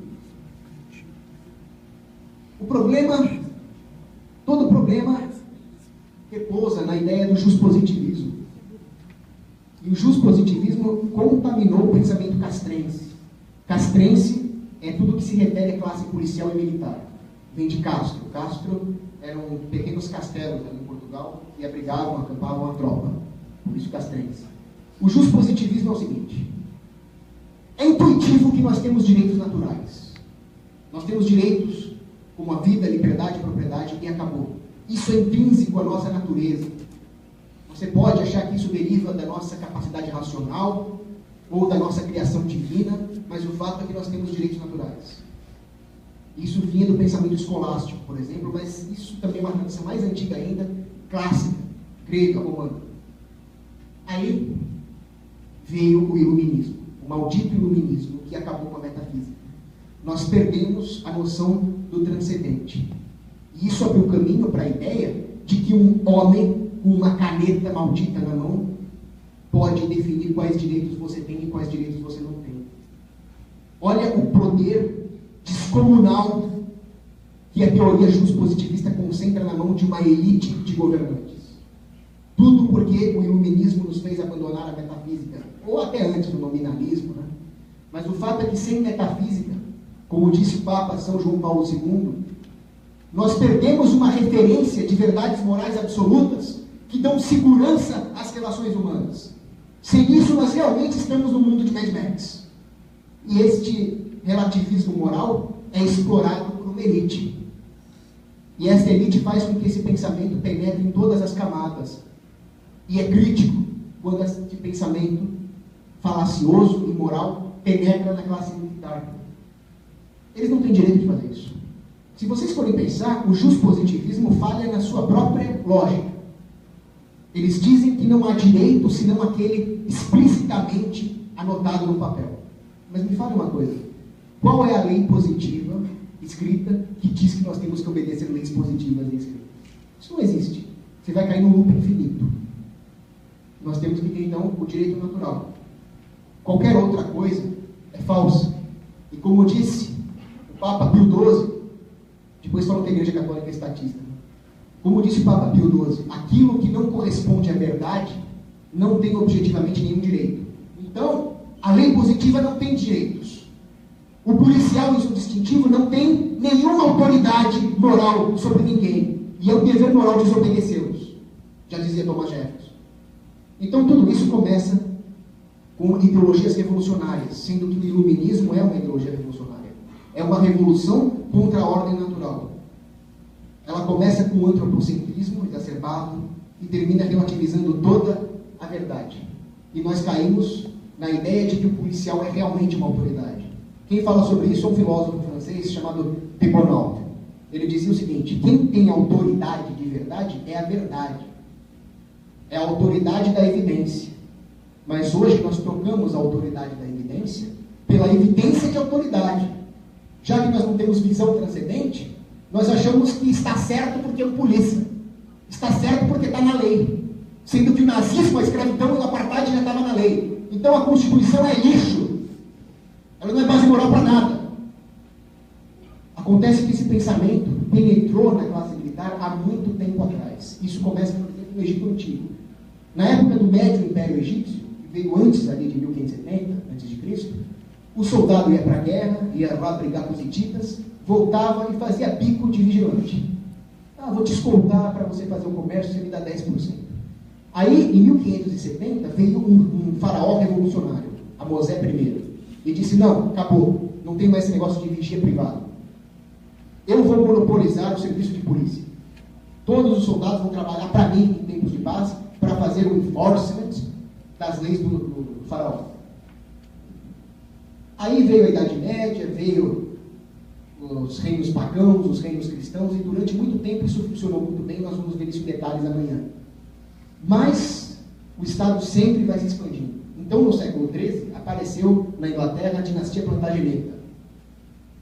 O problema, todo problema repousa na ideia do juspositivismo. E o juspositivismo contaminou o pensamento castrense. Castrense é tudo que se refere à classe policial e militar. Vem de Castro. Castro eram pequenos castelos ali em Portugal e abrigavam, acampavam a tropa. Por isso castrense. O juspositivismo é o seguinte. É intuitivo que nós temos direitos naturais. Nós temos direitos como a vida, liberdade, propriedade e acabou. Isso é intrínseco à nossa natureza. Você pode achar que isso deriva da nossa capacidade racional ou da nossa criação divina, mas o fato é que nós temos direitos naturais. Isso vinha do pensamento escolástico, por exemplo, mas isso também é uma tradição mais antiga ainda, clássica, grega, romana. Aí veio o iluminismo, o maldito iluminismo, que acabou com a metafísica. Nós perdemos a noção do transcendente. E isso abriu o caminho para a ideia de que um homem com uma caneta maldita na mão pode definir quais direitos você tem e quais direitos você não tem. Olha o poder descomunal que a teoria juspositivista concentra na mão de uma elite de governantes. Tudo porque o iluminismo nos fez abandonar a metafísica, ou até antes do nominalismo, né? Mas o fato é que sem metafísica, como disse o Papa São João Paulo II, nós perdemos uma referência de verdades morais absolutas que dão segurança às relações humanas. Sem isso, nós realmente estamos no mundo de Mad Max. E este relativismo moral é explorado por uma elite. E essa elite faz com que esse pensamento penetre em todas as camadas. E é crítico quando esse pensamento falacioso e moral penetra na classe militar. Eles não têm direito de fazer isso. Se vocês forem pensar, o juspositivismo falha na sua própria lógica. Eles dizem que não há direito senão aquele explicitamente anotado no papel. Mas me fale uma coisa. Qual é a lei positiva escrita que diz que nós temos que obedecer leis positivas e escritas? Isso não existe. Você vai cair num loop infinito. Nós temos que ter, então, o direito natural. Qualquer outra coisa é falsa. E como disse o Papa Pio XII, depois falou que a Igreja Católica é estatista. Como disse o Papa Pio XII, aquilo que não corresponde à verdade não tem objetivamente nenhum direito. Então, a lei positiva não tem direitos. O policial em seu distintivo não tem nenhuma autoridade moral sobre ninguém. E é um dever moral desobedecê-los. Já dizia Thomas Jefferson. Então, tudo isso começa com ideologias revolucionárias, sendo que o iluminismo é uma ideologia revolucionária. É uma revolução contra a ordem natural. Ela começa com o antropocentrismo exacerbado e termina relativizando toda a verdade. E nós caímos na ideia de que o policial é realmente uma autoridade. Quem fala sobre isso é um filósofo francês chamado de Bonald. Ele dizia o seguinte: quem tem autoridade de verdade é a verdade. É a autoridade da evidência. Mas hoje nós trocamos a autoridade da evidência pela evidência de autoridade. Já que nós não temos visão transcendente, nós achamos que está certo porque é um polícia. Está certo porque está na lei. Sendo que o nazismo, a escravidão e o apartheid já estavam na lei. Então a Constituição é lixo. Ela não é base moral para nada. Acontece que esse pensamento penetrou na classe militar há muito tempo atrás. Isso começa, por exemplo, no Egito Antigo. Na época do Médio Império Egípcio, que veio antes ali de 1570, antes de Cristo, o soldado ia para a guerra, ia lá brigar com os hititas, voltava e fazia bico de vigilante. vou te escoltar para você fazer o comércio, você me dá 10%. Aí, em 1570, veio um faraó revolucionário, Amosé I, e disse, não, acabou, não tem mais esse negócio de vigia privado. Eu vou monopolizar o serviço de polícia. Todos os soldados vão trabalhar para mim em tempos de paz, para fazer o enforcement das leis do faraó. Aí veio a Idade Média, veio os reinos pagãos, os reinos cristãos, e durante muito tempo isso funcionou muito bem, nós vamos ver isso em detalhes amanhã. Mas o Estado sempre vai se expandindo. Então, no século XIII, apareceu na Inglaterra a dinastia Plantageneta.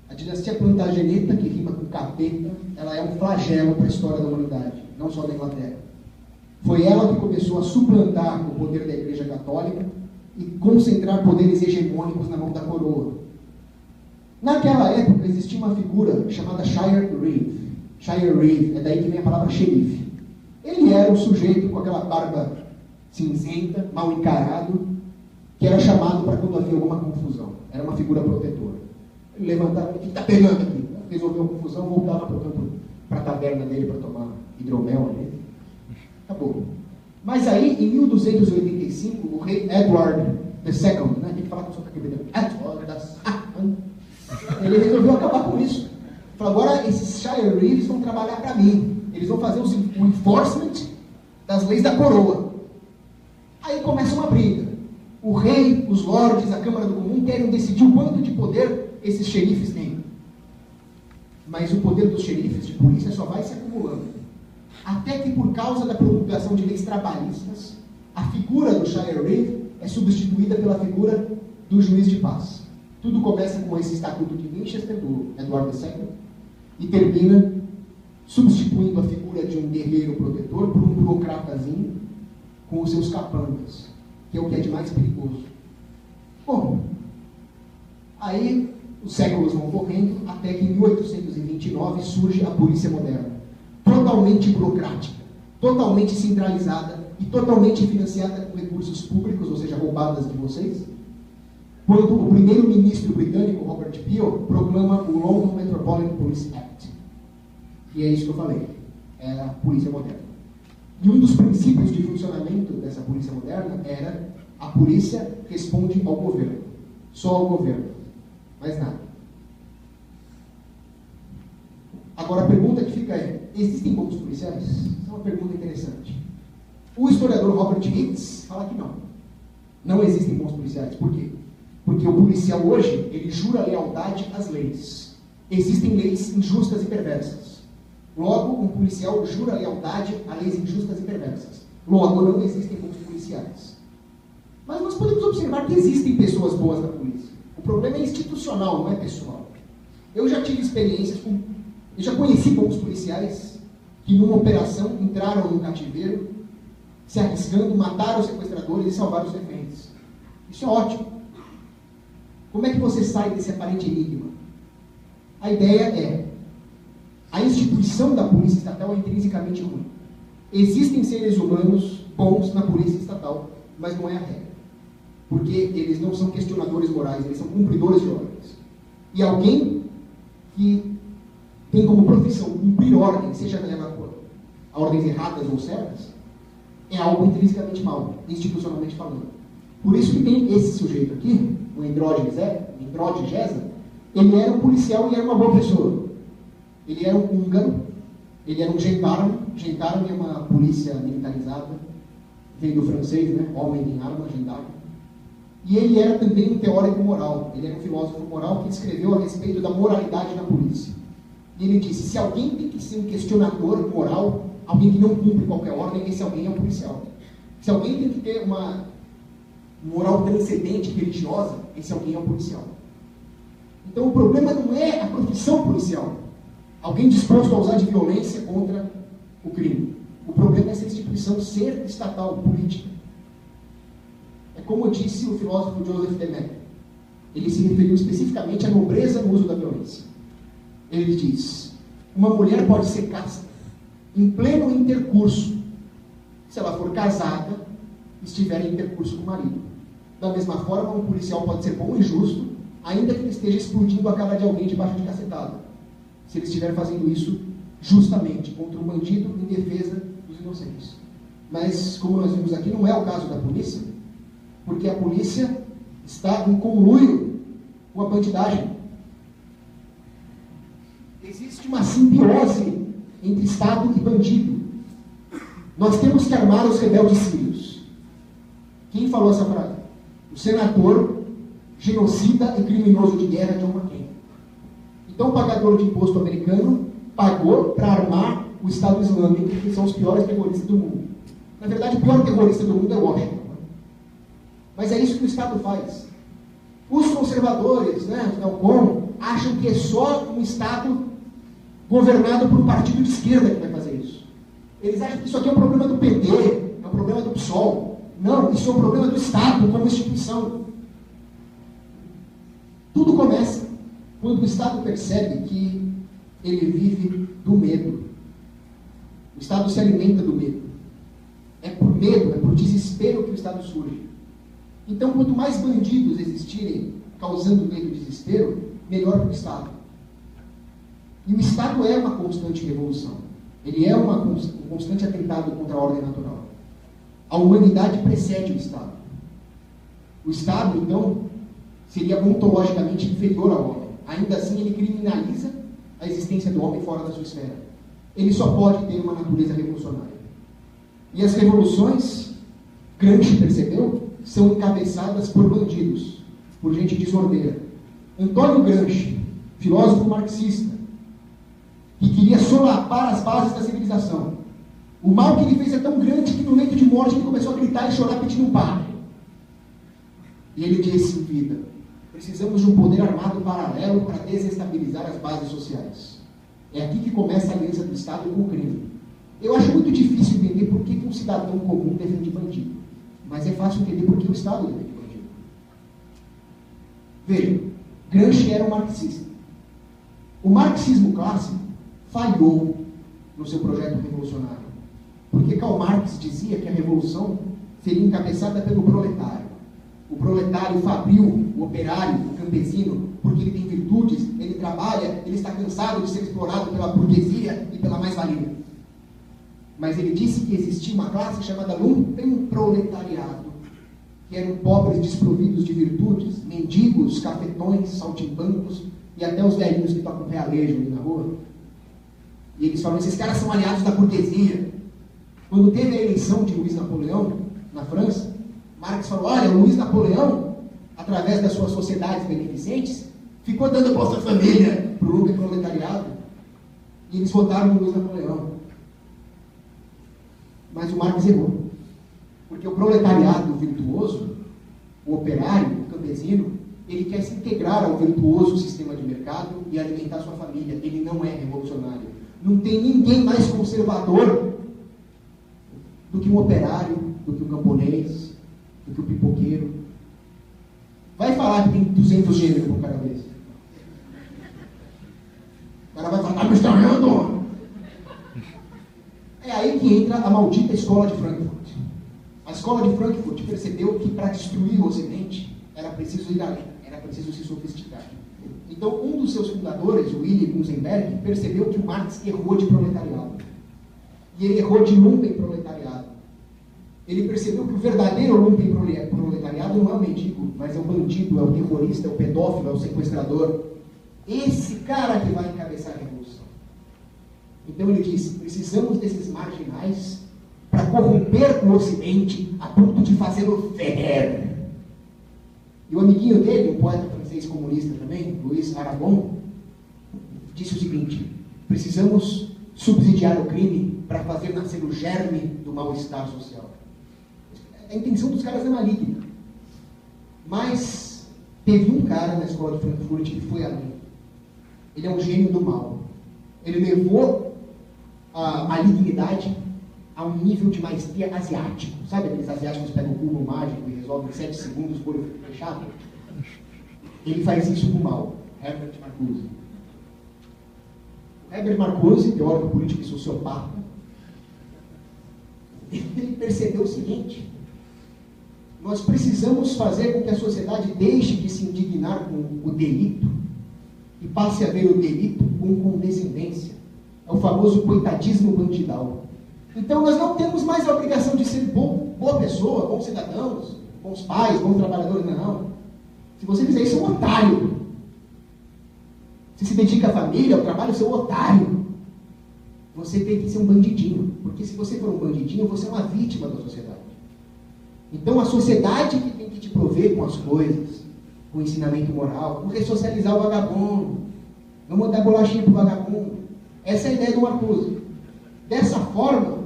A dinastia Plantageneta, que rima com capeta, ela é um flagelo para a história da humanidade, não só da Inglaterra. Foi ela que começou a suplantar o poder da Igreja Católica e concentrar poderes hegemônicos na mão da coroa. Naquela época existia uma figura chamada Shire Reeve. Shire Reeve, é daí que vem a palavra xerife. Ele era um sujeito com aquela barba cinzenta, mal encarado, que era chamado para quando havia alguma confusão. Era uma figura protetora. Ele levantava, o que está pegando aqui? Resolveu a confusão, voltava para a taverna dele para tomar hidromel ali. Acabou. Mas aí, em 1285, o rei Edward II, né? Tem que falar com o seu cabelo. Ele resolveu acabar com isso. Falou, agora esses Shire Reeves vão trabalhar para mim. Eles vão fazer o enforcement das leis da coroa. Aí começa uma briga. O rei, os lordes, a Câmara do Comum querem decidir o quanto de poder esses xerifes têm. Mas o poder dos xerifes de polícia só vai se acumulando. Até que, por causa da promulgação de leis trabalhistas, a figura do Shire Reeve é substituída pela figura do juiz de paz. Tudo começa com esse Estatuto de Winchester, do Edward II, e termina substituindo a figura de um guerreiro protetor por um burocratazinho com os seus capangas, que é o que é de mais perigoso. Bom, aí os séculos vão correndo, até que em 1829 surge a polícia moderna, totalmente burocrática, totalmente centralizada e totalmente financiada com recursos públicos, ou seja, roubadas de vocês, quando o primeiro-ministro britânico, Robert Peel, proclama o London Metropolitan Police Act. E é isso que eu falei, é a polícia moderna. E um dos princípios de funcionamento dessa polícia moderna era a polícia responde ao governo, só ao governo, mais nada. Agora a pergunta que fica é, existem bons policiais? Essa é uma pergunta interessante. O historiador Robert Hicks fala que não. Não existem bons policiais. Por quê? Porque o policial hoje, ele jura lealdade às leis. Existem leis injustas e perversas. Logo, um policial jura lealdade a leis injustas e perversas. Logo, não existem bons policiais. Mas nós podemos observar que existem pessoas boas na polícia. O problema é institucional, não é pessoal. Eu já tive experiências com... Eu já conheci bons policiais que numa operação entraram no cativeiro, se arriscando, mataram os sequestradores e salvaram os reféns. Isso é ótimo. Como é que você sai desse aparente enigma? A ideia é, a instituição da polícia estatal é intrinsecamente ruim. Existem seres humanos bons na polícia estatal, mas não é a regra. Porque eles não são questionadores morais, eles são cumpridores de ordens. E alguém que tem como profissão cumprir ordens, seja ela a ordens erradas ou certas, é algo intrinsecamente mal, institucionalmente falando. Por isso que tem esse sujeito aqui, o Andrade Geza, ele era um policial e era uma boa pessoa. Ele era um húngaro, ele era um gendarme. Gendarme é uma polícia militarizada, veio do francês, né? Homem em arma, gendarme. E ele era também um teórico moral, ele era um filósofo moral que escreveu a respeito da moralidade na polícia. E ele disse, se alguém tem que ser um questionador moral, alguém que não cumpre qualquer ordem, esse alguém é um policial. Se alguém tem que ter uma moral transcendente, religiosa, esse alguém é um policial. Então o problema não é a profissão policial, alguém disposto a usar de violência contra o crime. O problema é essa instituição ser estatal, política. É como disse o filósofo Joseph de Maistre. Ele se referiu especificamente à nobreza no uso da violência. Ele diz, uma mulher pode ser casta em pleno intercurso, se ela for casada, estiver em intercurso com o marido. Da mesma forma, um policial pode ser bom e justo, ainda que ele esteja explodindo a cara de alguém debaixo de cacetada, se ele estiver fazendo isso justamente contra o bandido em defesa dos inocentes. Mas, como nós vimos aqui, não é o caso da polícia, porque a polícia está em conluio com a bandidagem. Existe uma simbiose entre Estado e bandido. Nós temos que armar os rebeldes sírios. Quem falou essa frase? O senador, genocida e criminoso de guerra John McCain. Então, o pagador de imposto americano pagou para armar o Estado Islâmico, que são os piores terroristas do mundo. Na verdade, o pior terrorista do mundo é Washington. Mas é isso que o Estado faz. Os conservadores, os neocon, acham que é só um Estado governado por um partido de esquerda que vai fazer isso. Eles acham que isso aqui é um problema do PT, é um problema do PSOL. Não, isso é um problema do Estado como instituição. Tudo começa quando o Estado percebe que ele vive do medo. O Estado se alimenta do medo. É por medo, é por desespero que o Estado surge. Então, quanto mais bandidos existirem causando medo e desespero, melhor para o Estado. E o Estado é uma constante revolução. Ele é um constante atentado contra a ordem natural. A humanidade precede o Estado. O Estado, então, seria ontologicamente inferior ao homem. Ainda assim, ele criminaliza a existência do homem fora da sua esfera. Ele só pode ter uma natureza revolucionária. E as revoluções, Gramsci percebeu, são encabeçadas por bandidos, por gente desordeira. Antônio Gramsci, filósofo marxista, que queria solapar as bases da civilização. O mal que ele fez é tão grande que no leito de morte ele começou a gritar e chorar pedindo um padre. E ele disse em vida: precisamos de um poder armado paralelo para desestabilizar as bases sociais. É aqui que começa a aliança do Estado com o crime. Eu acho muito difícil entender por que um cidadão comum defende bandido. Mas é fácil entender por que o Estado defende bandido. Veja, Gramsci era um marxista. O marxismo clássico falhou no seu projeto revolucionário. Porque Karl Marx dizia que a revolução seria encabeçada pelo proletário. O proletário fabril, o operário, o campesino, porque ele tem virtudes, ele trabalha, ele está cansado de ser explorado pela burguesia e pela mais-valia. Mas ele disse que existia uma classe chamada lumpenproletariado, que eram pobres desprovidos de virtudes, mendigos, cafetões, saltimbancos e até os velhinhos que tocam realejo ali na rua. E eles falam: esses caras são aliados da burguesia. Quando teve a eleição de Luiz Napoleão na França, Marx falou: olha, o Luiz Napoleão, através das suas sociedades beneficentes, ficou dando Bolsa Família para o lumpenproletariado. E eles votaram no Luiz Napoleão. Mas o Marx errou. Porque o proletariado virtuoso, o operário, o campesino, ele quer se integrar ao virtuoso sistema de mercado e alimentar sua família. Ele não é revolucionário. Não tem ninguém mais conservador do que um operário, do que um camponês, do que um pipoqueiro. Vai falar que tem 200 gêneros por cada vez. O cara vai falar: tá me estranhando? É aí que entra a maldita escola de Frankfurt. A escola de Frankfurt percebeu que para destruir o Ocidente era preciso ir além, era preciso se sofisticar. Então, um dos seus fundadores, o Willy Gunzenberg, percebeu que o Marx errou de proletariado. E ele errou de lumpenproletariado. Ele percebeu que o verdadeiro lumpenproletariado não é o mendigo, mas é o bandido, é o terrorista, é o pedófilo, é o sequestrador. Esse cara que vai encabeçar a revolução. Então ele disse: precisamos desses marginais para corromper o Ocidente a ponto de fazê-lo feder. E o amiguinho dele, um poeta francês comunista também, Louis Aragon, disse o seguinte: precisamos subsidiar o crime para fazer nascer o germe do mal-estar social. A intenção dos caras é maligna. Mas teve um cara na escola de Frankfurt que foi além. Ele é um gênio do mal. Ele levou a malignidade a um nível de maestria asiático. Sabe aqueles asiáticos que pegam o cubo mágico e resolvem em 7 segundos o olho fechado? Ele faz isso com o mal. Herbert Marcuse. Herbert Marcuse, teórico político e sociopata, ele percebeu o seguinte: nós precisamos fazer com que a sociedade deixe de se indignar com o delito e passe a ver o delito com condescendência. É o famoso coitadismo bandidal. Então nós não temos mais a obrigação de ser boa pessoa, bons cidadãos, bons pais, bons trabalhadores, não. Se você fizer isso, é um otário. Se dedica à família, ao trabalho, você é um otário. Você tem que ser um bandidinho. Porque se você for um bandidinho, você é uma vítima da sociedade. Então a sociedade que tem que te prover com as coisas, com o ensinamento moral, vamos ressocializar o vagabundo, vamos dar bolachinha para o vagabundo. Essa é a ideia do Marcuse. Dessa forma,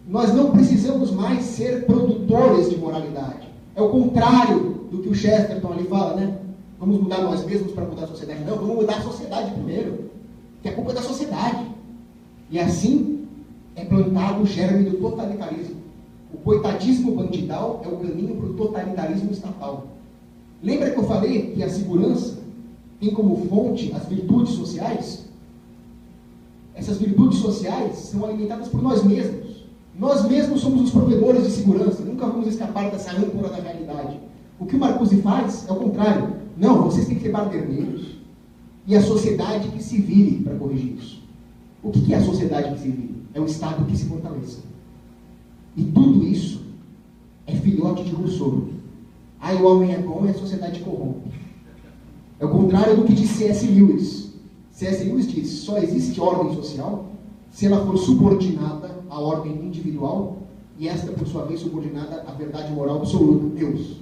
nós não precisamos mais ser produtores de moralidade. É o contrário do que o Chesterton ali fala, né? Vamos mudar nós mesmos para mudar a sociedade. Não, vamos mudar a sociedade primeiro. Que a culpa é da sociedade. E assim é plantado o germe do totalitarismo. O coitadismo bandidal é o caminho para o totalitarismo estatal. Lembra que eu falei que a segurança tem como fonte as virtudes sociais? Essas virtudes sociais são alimentadas por nós mesmos. Nós mesmos somos os provedores de segurança. Nunca vamos escapar dessa âncora da realidade. O que o Marcuse faz é o contrário. Não, vocês têm que ser baderneiros. E a sociedade que se vire para corrigir isso. O que é a sociedade que se vire? É o Estado que se fortaleça. E tudo isso é filhote de Rousseau. Aí o homem é bom e a sociedade corrompe. É o contrário do que diz C.S. Lewis. C.S. Lewis diz, só existe ordem social se ela for subordinada à ordem individual e esta, por sua vez, subordinada à verdade moral absoluta, Deus.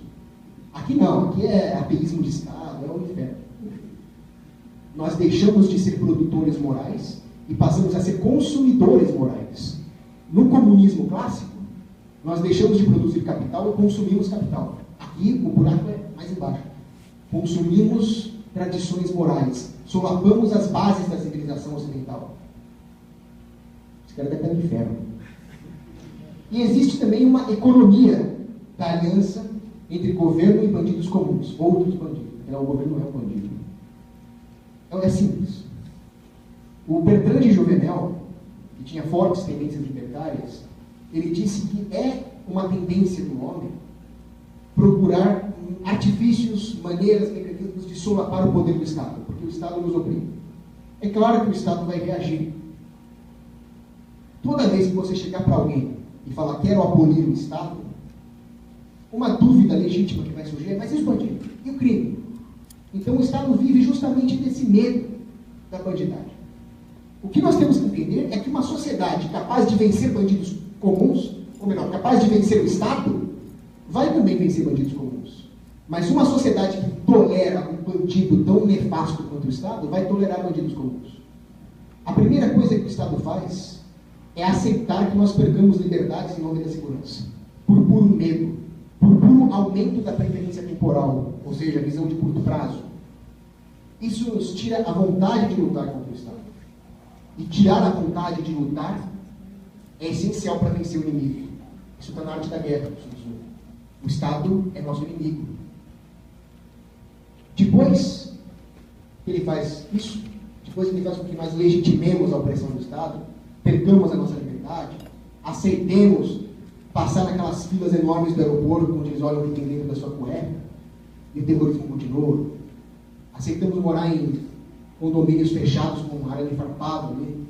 Aqui não, aqui é ateísmo de Estado, é o inferno. Nós deixamos de ser produtores morais e passamos a ser consumidores morais. No comunismo clássico, nós deixamos de produzir capital e consumimos capital. Aqui o buraco é mais embaixo. Consumimos tradições morais. Solapamos as bases da civilização ocidental. Esse cara deve estar no inferno. E existe também uma economia da aliança entre governo e bandidos comuns, outros bandidos. Afinal, o governo não é um bandido. Então é simples. O Bertrand de Jouvenel, que tinha fortes tendências libertárias, ele disse que é uma tendência do homem procurar artifícios, maneiras, mecanismos de solapar o poder do Estado, porque o Estado nos oprime. É claro que o Estado vai reagir. Toda vez que você chegar para alguém e falar quero abolir o Estado, uma dúvida legítima que vai surgir é, mas e os bandidos? E o crime? Então o Estado vive justamente desse medo da bandidagem. O que nós temos que entender é que uma sociedade capaz de vencer bandidos comuns, ou melhor, capaz de vencer o Estado, vai também vencer bandidos comuns. Mas uma sociedade que tolera um bandido tão nefasto quanto o Estado, vai tolerar bandidos comuns. A primeira coisa que o Estado faz é aceitar que nós percamos liberdades em nome da segurança. Por puro medo. Por puro aumento da preferência temporal. Ou seja, a visão de curto prazo. Isso nos tira a vontade de lutar contra o Estado. E tirar a vontade de lutar é essencial para vencer o inimigo. Isso está na arte da guerra. O Estado é nosso inimigo. Depois que ele faz isso, depois que ele faz com que nós legitimemos a opressão do Estado, percamos a nossa liberdade, aceitemos passar naquelas filas enormes do aeroporto, onde eles olham o que tem dentro da sua cueca, e o terrorismo continua. Aceitamos morar em condomínios fechados com um arame farpado ali.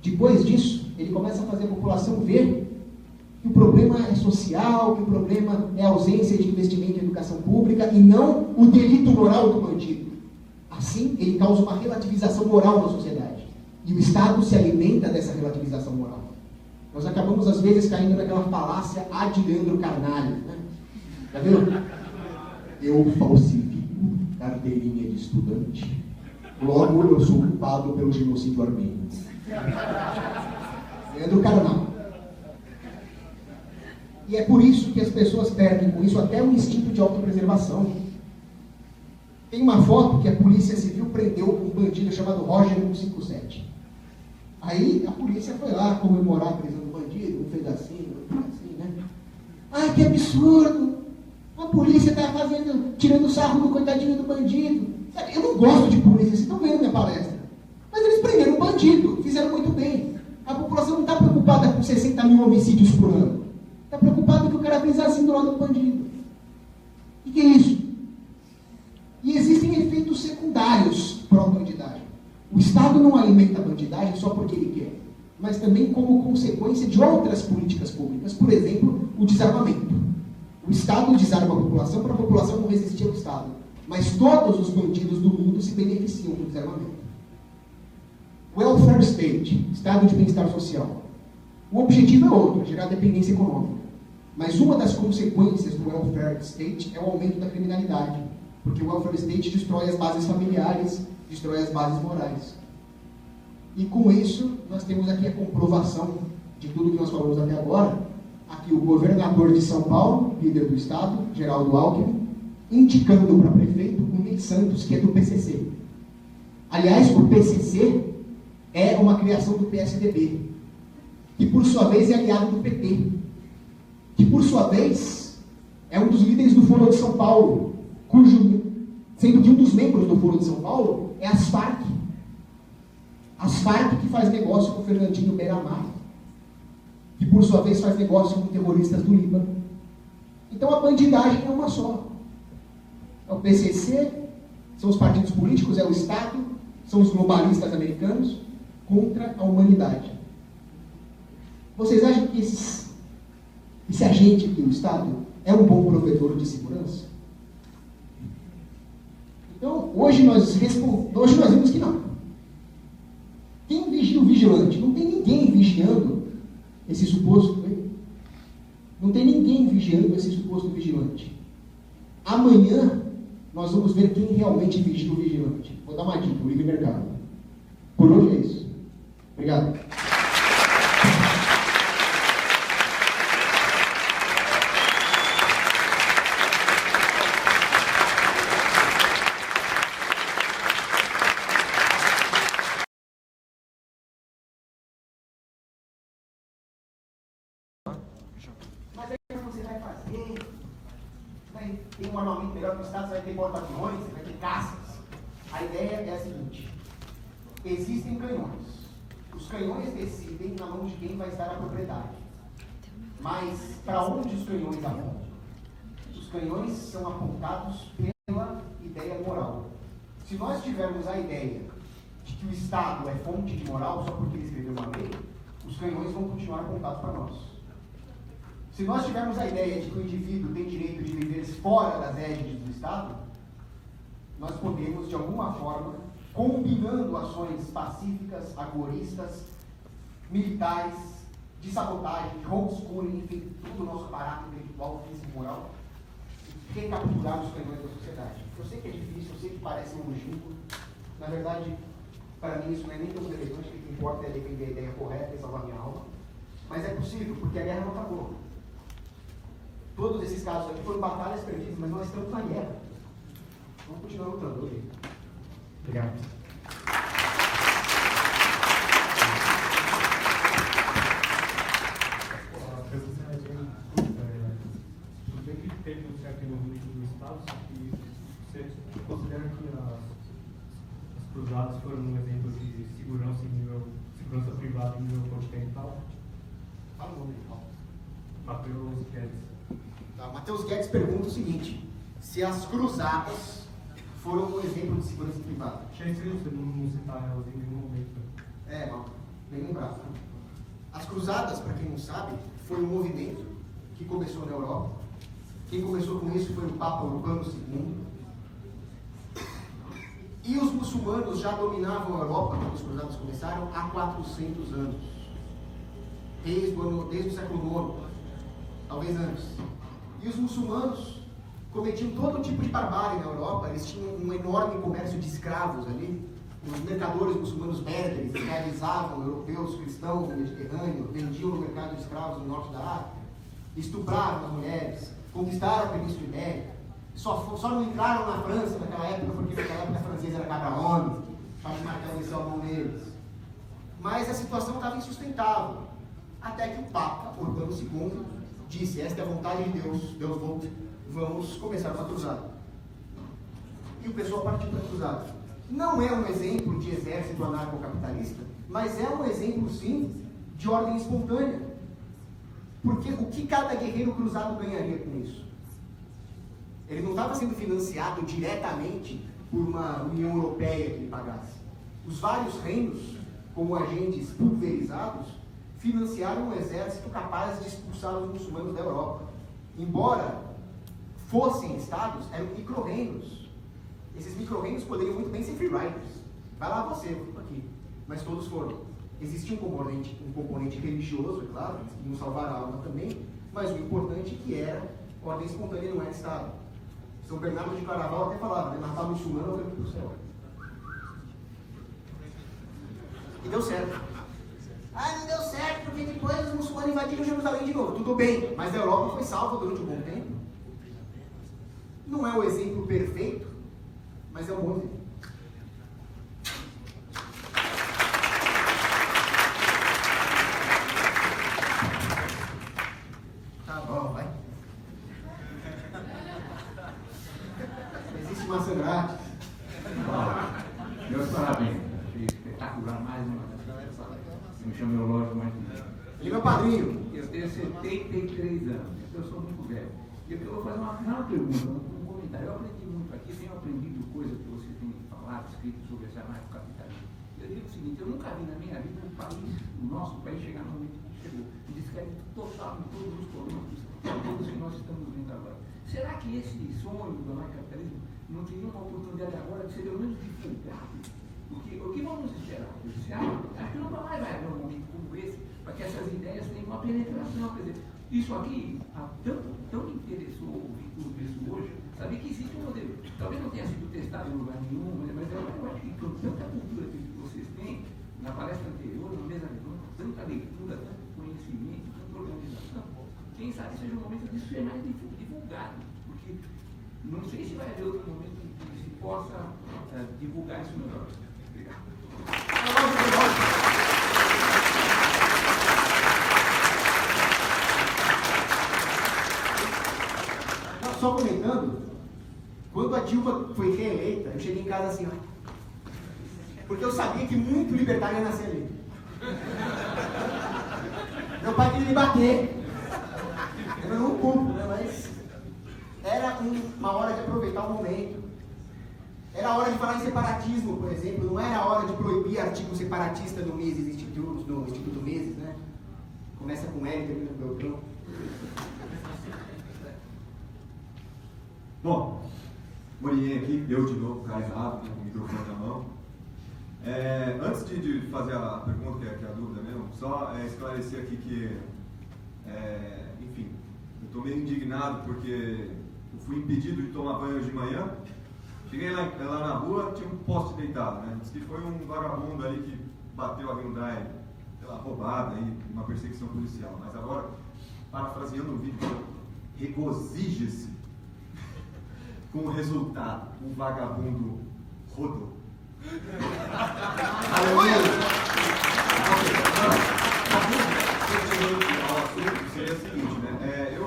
Depois disso, ele começa a fazer a população ver que o problema é social, que o problema é a ausência de investimento em educação pública e não o delito moral do bandido. Assim, ele causa uma relativização moral na sociedade. E o Estado se alimenta dessa relativização moral. Nós acabamos, às vezes, caindo naquela falácia ad Leandro Carnale. Né? Já viu? Eu falsifico carteirinha de estudante, logo eu sou culpado pelo genocídio armênio. Leandro Carnale. E é por isso que as pessoas perdem com isso até o instinto de autopreservação. Tem uma foto que a Polícia Civil prendeu um bandido chamado Roger 157. Aí a polícia foi lá comemorar a prisão do bandido, um fez assim, né? Ai, que absurdo! A polícia está tirando sarro do coitadinho do bandido. Sabe, eu não gosto de polícia, vocês estão vendo minha palestra. Mas eles prenderam um bandido, fizeram muito bem. A população não está preocupada com 60 mil homicídios por ano. Está preocupado que o cara fez assim do lado do bandido. O que é isso? E existem efeitos secundários para a bandidagem. O Estado não alimenta a bandidagem só porque ele quer, mas também como consequência de outras políticas públicas. Por exemplo, o desarmamento. O Estado desarma a população para a população não resistir ao Estado. Mas todos os bandidos do mundo se beneficiam do desarmamento. Welfare State, Estado de Bem-Estar Social. O objetivo é outro, gerar dependência econômica. Mas uma das consequências do Welfare State é o aumento da criminalidade. Porque o Welfare State destrói as bases familiares, destrói as bases morais. E com isso, nós temos aqui a comprovação de tudo que nós falamos até agora. Aqui o governador de São Paulo, líder do Estado, Geraldo Alckmin, indicando para prefeito o Ney Santos, que é do PCC. Aliás, o PCC é uma criação do PSDB, que por sua vez é aliado do PT, que por sua vez é um dos líderes do Foro de São Paulo, sendo que um dos membros do Foro de São Paulo é as Farc. As Farc que faz negócio com o Fernandinho Beiramar, que por sua vez faz negócio com terroristas do Líbano. Então a bandidagem é uma só. É o PCC, são os partidos políticos, é o Estado, são os globalistas americanos contra a humanidade. Vocês acham que esse agente aqui, o Estado, é um bom provedor de segurança? Então, hoje nós vimos que não. Quem vigia o vigilante? Não tem ninguém vigiando esse suposto. Não tem ninguém vigiando esse suposto vigilante. Amanhã, nós vamos ver quem realmente vigia o vigilante. Vou dar uma dica, o livre mercado. Por hoje é isso. Obrigado. Mas aí você vai fazer, vai ter um armamento melhor que o Estado, você vai ter porta-aviões, você vai ter caças. A ideia é a seguinte: existem canhões. Os canhões decidem na mão de quem vai estar a propriedade. Mas para onde os canhões apontam? Os canhões são apontados pela ideia moral. Se nós tivermos a ideia de que o Estado é fonte de moral só porque ele escreveu uma lei, os canhões vão continuar apontados para nós. Se nós tivermos a ideia de que o indivíduo tem direito de viver fora das égides do Estado, nós podemos, de alguma forma, combinando ações pacíficas, agoristas, militares, de sabotagem, de homeschooling, enfim, todo o nosso aparato intelectual, físico e moral, recapturar os canhões da sociedade. Eu sei que é difícil, eu sei que parece um longínquo. Na verdade, para mim isso não é nem tão relevante, o que importa é defender a ideia correta e salvar minha alma. Mas é possível, porque a guerra não acabou. Todos esses casos aqui foram batalhas perdidas, mas nós estamos na guerra. Vamos continuar lutando hoje. Obrigado. Tudo bem que teve um certo envolvimento do Estado, só que você considera que as cruzadas foram um exemplo de segurança segurança privada em nível continental? Fala o nome, Paulo. Matheus Guedes. Tá, Matheus Guedes pergunta o seguinte: se as cruzadas foram um exemplo de segurança privada? Achei estranho você não citar elas em nenhum momento. Bem lembrado. As cruzadas, para quem não sabe, foi um movimento que começou na Europa. Quem começou com isso foi o Papa Urbano II. E os muçulmanos já dominavam a Europa quando as cruzadas começaram há 400 anos. Desde o século IX, talvez antes. E os muçulmanos cometiam todo tipo de barbárie na Europa. Eles tinham um enorme comércio de escravos ali. Os mercadores muçulmanos berberes escravizavam europeus cristãos no Mediterrâneo, vendiam no mercado de escravos no norte da África, estupraram as mulheres, conquistaram a Península Ibérica. Só não entraram na França naquela época, porque naquela época a francesa era cabra-homem, para marcar a mão deles. Mas a situação estava insustentável. Até que o Papa Urbano II disse: esta é a vontade de Deus, Deus volte, vamos começar uma cruzada. E o pessoal partiu para a cruzada. Não é um exemplo de exército anarcocapitalista, mas é um exemplo, sim, de ordem espontânea. Porque o que cada guerreiro cruzado ganharia com isso? Ele não estava sendo financiado diretamente por uma União Europeia que lhe pagasse. Os vários reinos, como agentes pulverizados, financiaram um exército capaz de expulsar os muçulmanos da Europa. Embora fossem estados, eram micro-reinos. Esses micro-reinos poderiam muito bem ser free riders. Vai lá você, eu fico aqui. Mas todos foram. Existia um componente religioso, é claro, eles queriam salvar a alma também, mas o importante é que era ordem espontânea, não era Estado. São Bernardo de Claraval até falava, né? Matar muçulmano ou para o céu. E deu certo. Ah, não deu certo porque depois os muçulmanos invadiram Jerusalém de novo. Tudo bem, mas a Europa foi salva durante um bom tempo. Não é o exemplo perfeito, mas é um bom exemplo. Tá bom, vai. Existe maçã grátis. Meus parabéns. Achei espetacular mais uma vez. Me chamo meu lógico mais. Ele é meu padrinho. Eu tenho 73 anos, eu sou muito velho. E eu vou fazer uma pergunta, um comentário. Eu aprendi muito aqui, tenho aprendido coisas que você tem falado, escrito sobre esse anarcocapitalismo. Eu digo o seguinte, eu nunca vi na minha vida um país, o nosso país, chegar no momento que chegou. E descrédito total em todos os problemas, todos que nós estamos vendo agora. Será que esse sonho do anarcocapitalismo não teria uma oportunidade agora de ser pelo menos divulgado? O que vamos esperar? Acho que nunca mais vai haver um momento como esse para que essas ideias tenham uma penetração. Quer dizer, isso aqui tão interessou tudo isso hoje, saber que existe um modelo. Talvez não tenha sido testado em lugar nenhum, mas eu acho que com tanta cultura que vocês têm, na palestra anterior, na mesa redonda, tanta leitura, tanto conhecimento, tanta organização, quem sabe seja um momento disso ser mais divulgado. Porque não sei se vai haver outro momento em que se possa divulgar isso melhor. Obrigado. Só comentando, quando a Dilma foi reeleita, eu cheguei em casa assim, ó, porque eu sabia que muito libertário ia nascer ali. Meu pai queria me bater. Eu não culpo, né? Mas era uma hora de aproveitar o momento. Era a hora de falar em separatismo, por exemplo. Não era a hora de proibir artigo separatista no Instituto Mises, né? Começa com L e termina com Beltrão. Bom, Morier aqui, eu de novo, caizado, com o microfone na mão. Antes de fazer a pergunta, que é a dúvida mesmo, só esclarecer aqui que, enfim, eu estou meio indignado porque eu fui impedido de tomar banho de manhã. Cheguei lá na rua, tinha um poste deitado, né? Diz que foi um vagabundo ali que bateu a Hyundai, sei lá, roubada aí, uma perseguição policial. Mas agora, parafraseando o vídeo, regozije-se com o resultado, o vagabundo rodou. Seria o seguinte, né?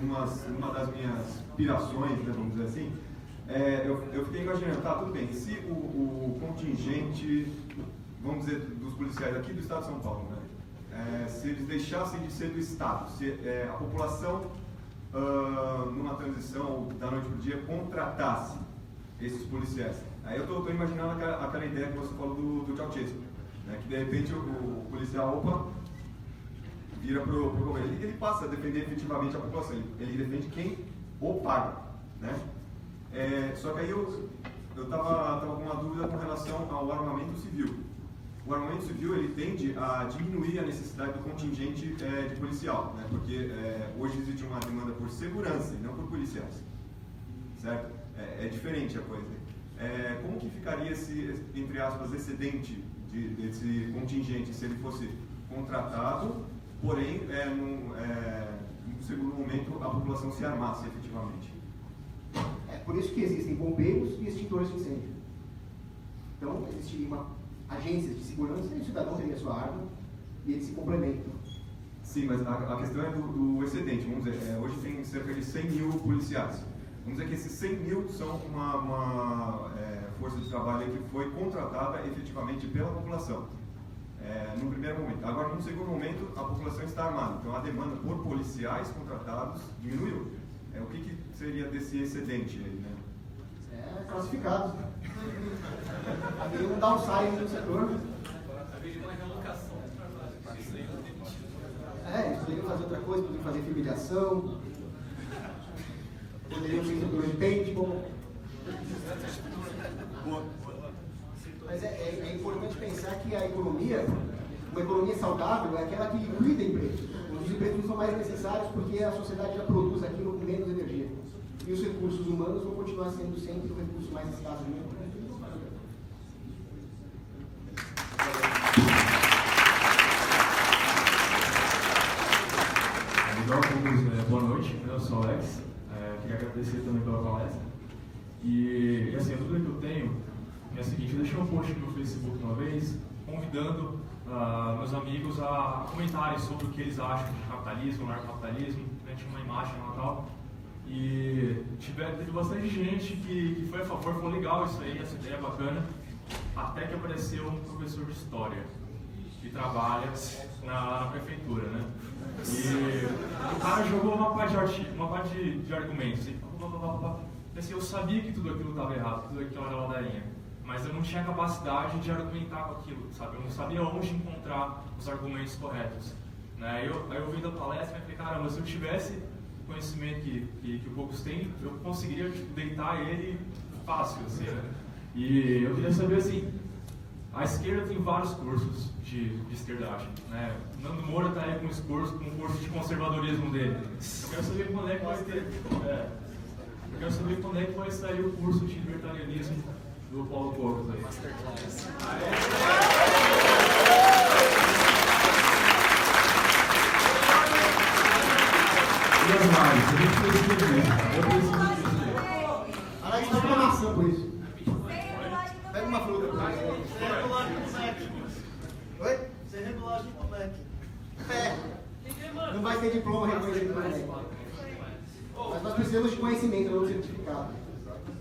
Numa das minhas pirações, né, vamos dizer assim, eu fiquei imaginando, tá, tudo bem, se o contingente, vamos dizer, dos policiais aqui do estado de São Paulo, né, se eles deixassem de ser do estado, se a população, numa transição da noite para o dia, contratasse esses policiais. Aí eu estou imaginando aquela ideia que você falou do Ceausescu, né, que de repente o policial, vira para o governo. Ele passa a defender efetivamente a população, ele defende quem o paga, né? Só que aí eu estava com uma dúvida com relação ao armamento civil. O armamento civil ele tende a diminuir a necessidade do contingente de policial, né? Porque hoje existe uma demanda por segurança e não por policiais, certo? É diferente a coisa. Como que ficaria esse, entre aspas, excedente desse contingente se ele fosse contratado, porém, no segundo momento, a população se armasse efetivamente? Por isso que existem bombeiros e extintores de incêndio. Então, existiria agências de segurança e o cidadão teria a sua arma e eles se complementam. Sim, mas a questão é do excedente. Vamos dizer, hoje tem cerca de 100 mil policiais. Vamos dizer que esses 100 mil são uma força de trabalho que foi contratada efetivamente pela população, no primeiro momento. Agora, no segundo momento, a população está armada. Então, a demanda por policiais contratados diminuiu. O que seria desse excedente aí, né? Classificados. haveria um downsizing no setor. Eles poderiam fazer outra coisa, poderiam fazer filiação, poderiam ser instrutor de paintball. Mas é importante pensar que a economia, uma economia saudável, é aquela que cuida empregos. Os empregos não são mais necessários porque a sociedade já produz aquilo com menos energia. E os recursos humanos vão continuar sendo sempre o recurso mais escasso do mundo. Boa noite, eu sou o Alex, queria agradecer também pela palestra. E assim, a dúvida que eu tenho é a seguinte: eu deixei um post no Facebook uma vez, convidando meus amigos a comentarem sobre o que eles acham de capitalismo, narcocapitalismo, tinha uma imagem lá e tal. E teve bastante gente que foi a favor, falou legal isso aí, essa ideia é bacana, até que apareceu um professor de história que trabalha na prefeitura, né? E o cara jogou uma parte de argumentos, assim, eu sabia que tudo aquilo estava errado, tudo aquilo era ladainha, mas eu não tinha capacidade de argumentar com aquilo, sabe? Eu não sabia onde encontrar os argumentos corretos, né? Aí eu ouvindo a palestra e falei, caramba, se eu tivesse o conhecimento que o Poucos têm, eu conseguiria deitar ele fácil, assim, né? E eu queria saber, assim, a esquerda tem vários cursos de esquerdagem, né? Nando Moura está aí com um curso de conservadorismo dele. Eu quero saber quando é que vai ter. Eu quero saber quando é que vai sair o curso de libertarianismo do Paulo Poucos aí. E as mais? A gente precisa disso. Eu preciso disso. Alex, dá uma maçã por isso. Pega uma fruta por isso. Sem regulagem com MEC. Oi? Sem regulagem com MEC. Não vai ter diploma reconhecido por MEC. Mas nós precisamos de conhecimento, não de certificado.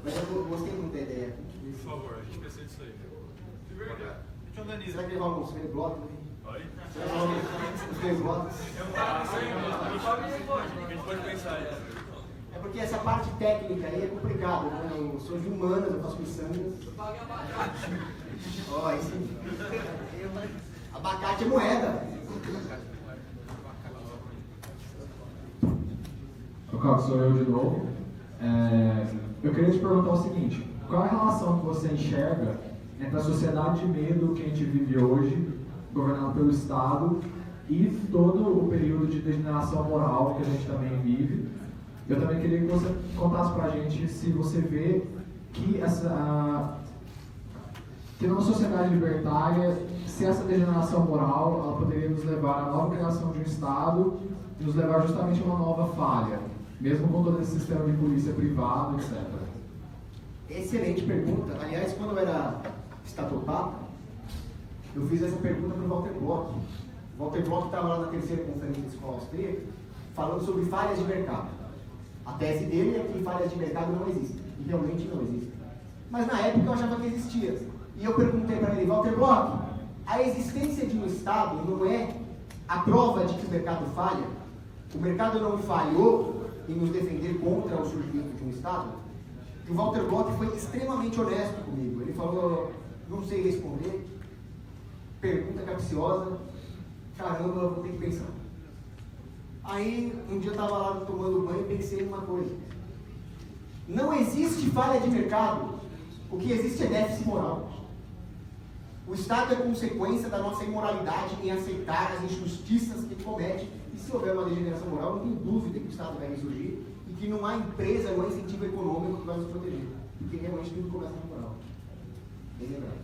Mas eu gostei muito da ideia. Por favor, a gente precisa disso aí. De verdade. A gente organiza. Será que ele rola uns três blocos? Oi? Será que rola uns três blocos? A gente pode pensar isso. É porque essa parte técnica aí é complicada, né? Eu sou de humanas, eu faço miçangas. Ó, aí sim. Abacate é moeda. Carlos, sou eu de novo. Eu queria te perguntar o seguinte: qual é a relação que você enxerga entre a sociedade de medo que a gente vive hoje, governada pelo Estado, e todo o período de degeneração moral que a gente também vive? Eu também queria que você contasse pra gente se você vê que que numa sociedade libertária, se essa degeneração moral ela poderia nos levar à nova criação de um Estado e nos levar justamente a uma nova falha, mesmo com todo esse sistema de polícia privada, etc. Excelente pergunta. Aliás, quando eu era estatopata, eu fiz essa pergunta para o Walter Bloch. O Walter Bloch estava lá na terceira conferência da Escola Austríaca, falando sobre falhas de mercado. A tese dele é que falhas de mercado não existem, e realmente não existem. Mas na época eu achava que existia. E eu perguntei para ele, Walter Bloch, a existência de um Estado não é a prova de que o mercado falha? O mercado não falhou em nos defender contra o surgimento de um Estado? E o Walter Bloch foi extremamente honesto comigo. Ele falou, não sei responder, pergunta capciosa, caramba, vou ter que pensar. Aí, um dia eu estava lá tomando banho e pensei em uma coisa. Não existe falha de mercado, o que existe é déficit moral. O Estado é consequência da nossa imoralidade em aceitar as injustiças que ele comete. E se houver uma degeneração moral, não tenho dúvida que o Estado vai ressurgir e que não há empresa, não há incentivo econômico que vai nos proteger. Porque realmente tudo começa na moral. Bem lembrado.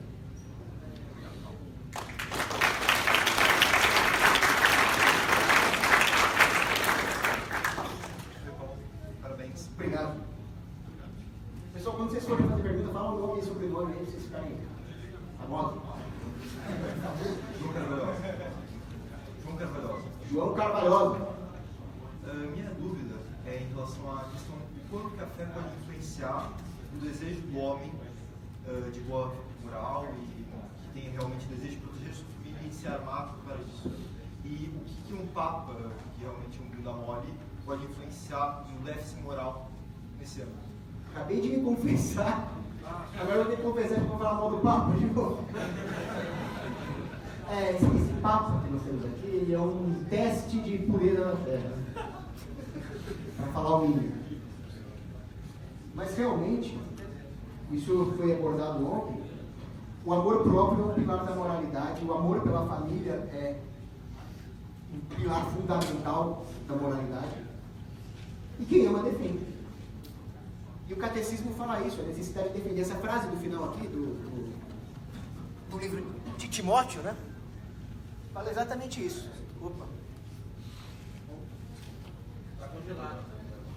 Parabéns. Obrigado. Pessoal, quando vocês forem fazer pergunta, fala o nome e sobrenome aí, pra vocês ficarem à moda. João Carvalhosa. João Carvalhosa. João Carvalhosa. Minha dúvida é em relação à questão de quanto o café pode influenciar o desejo do homem de boa moral e que tem realmente desejo de proteger sua família e se armar para isso. E o que um Papa, que realmente é um bunda mole, pode influenciar no déficit moral nesse âmbito? Acabei de me confessar Agora eu vou ter que confessar que eu vou falar mal do Papa de novo. Esse Papa que nós temos aqui, ele é um teste de pureza na terra. Para falar o mínimo. Mas realmente, isso foi abordado ontem, o amor próprio é um pilar da moralidade, o amor pela família é um pilar fundamental da moralidade. E quem ama defende. E o catecismo fala isso, a necessidade de defender. Essa frase do final aqui, do livro de Timóteo, né? Fala exatamente isso. Opa. Está congelado.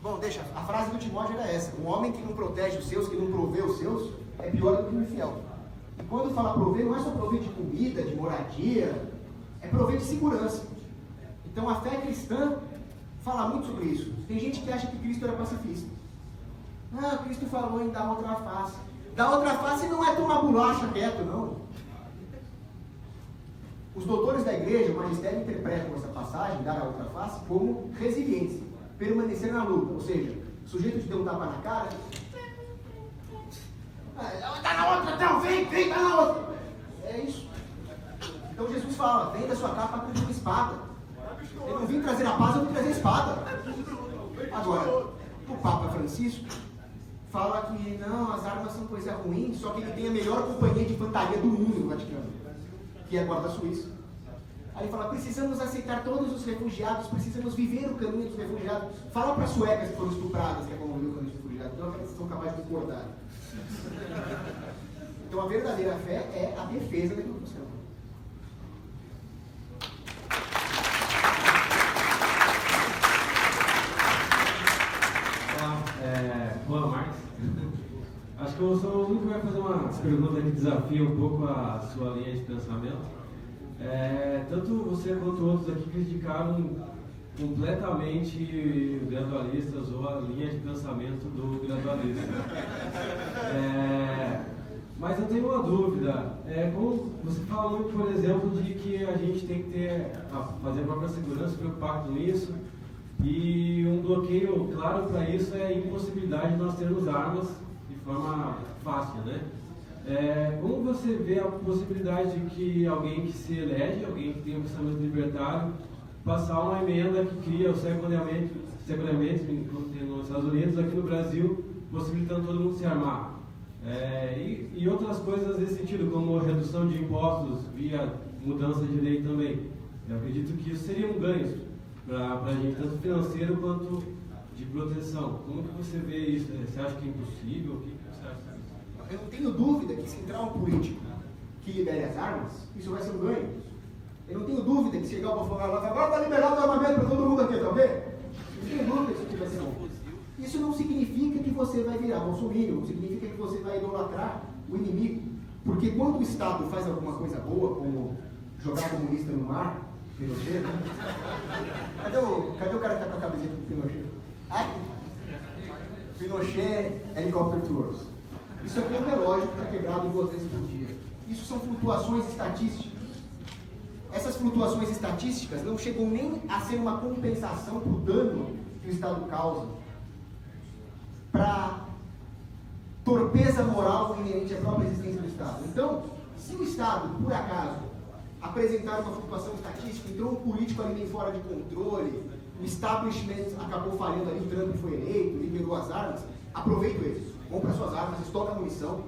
Bom, deixa. A frase do Timóteo era essa. Um homem que não protege os seus, que não provê os seus, é pior do que um infiel. E quando fala prover, não é só prover de comida, de moradia, é prover de segurança. Então a fé cristã fala muito sobre isso. Tem gente que acha que Cristo era pacifista. Ah, Cristo falou em dar outra face. Dar outra face não é tomar bolacha quieto, não. Os doutores da igreja, o magistério, interpretam essa passagem, dar a outra face, como resiliência, permanecer na luta. Ou seja, o sujeito te deu um tapa na cara, tá na outra, então, vem, tá na outra. É isso. Então Jesus fala, vem da sua capa com uma espada. Eu não vim trazer a paz, eu vim trazer a espada. Agora, o Papa Francisco fala que não, as armas são coisa ruim, só que ele tem a melhor companhia de infantaria do mundo no Vaticano, que é a Guarda Suíça. Aí ele fala, precisamos aceitar todos os refugiados, precisamos viver o caminho dos refugiados. Fala para as suecas que foram estupradas, que é como viver o caminho dos refugiados, então elas são capazes de concordar. Então a verdadeira fé é a defesa daquilo que você ama. Olá, Marcos. Acho que eu sou o único que vai fazer uma pergunta que desafia um pouco a sua linha de pensamento. Tanto você quanto outros aqui criticaram completamente gradualistas ou a linha de pensamento do gradualismo. Mas eu tenho uma dúvida. Como você fala muito, por exemplo, de que a gente tem que fazer a própria segurança, se preocupar com isso. E um bloqueio claro para isso é a impossibilidade de nós termos armas de forma fácil, né? Como você vê a possibilidade de que alguém que se elege, alguém que tem um pensamento libertário, passar uma emenda que cria o secundamento nos Estados Unidos, aqui no Brasil, possibilitando todo mundo se armar? E outras coisas nesse sentido, como redução de impostos via mudança de lei também. Eu acredito que isso seria um ganho para a gente, tanto financeiro quanto de proteção. Como que você vê isso? Você acha que é impossível? O que você acha disso? Eu não tenho dúvida que se entrar um político que libere as armas, isso vai ser um ganho. Eu não tenho dúvida que se chegar o Bolsonaro lá e falar, agora está liberado o armamento para todo mundo aqui, tá vendo? Eu não tenho dúvida que isso vai ser bom. Isso não significa que você vai virar bolsominion, não significa que você vai idolatrar o inimigo. Porque quando o Estado faz alguma coisa boa, como jogar comunista no mar, Pinochet, né? Cadê o cara que está com a camiseta do Pinochet? Pinochet, Helicopter Tours. Isso aqui é um relógio que está quebrado 2 vezes por dia. Isso são flutuações estatísticas. Essas flutuações estatísticas não chegam nem a ser uma compensação para o dano que o Estado causa, para torpeza moral inerente à própria existência do Estado. Então, se o Estado, por acaso, apresentar uma flutuação estatística, entrou um político ali meio fora de controle, o establishment acabou falhando ali, o Trump foi eleito, liberou as armas, aproveita isso, compra suas armas, estoca a munição,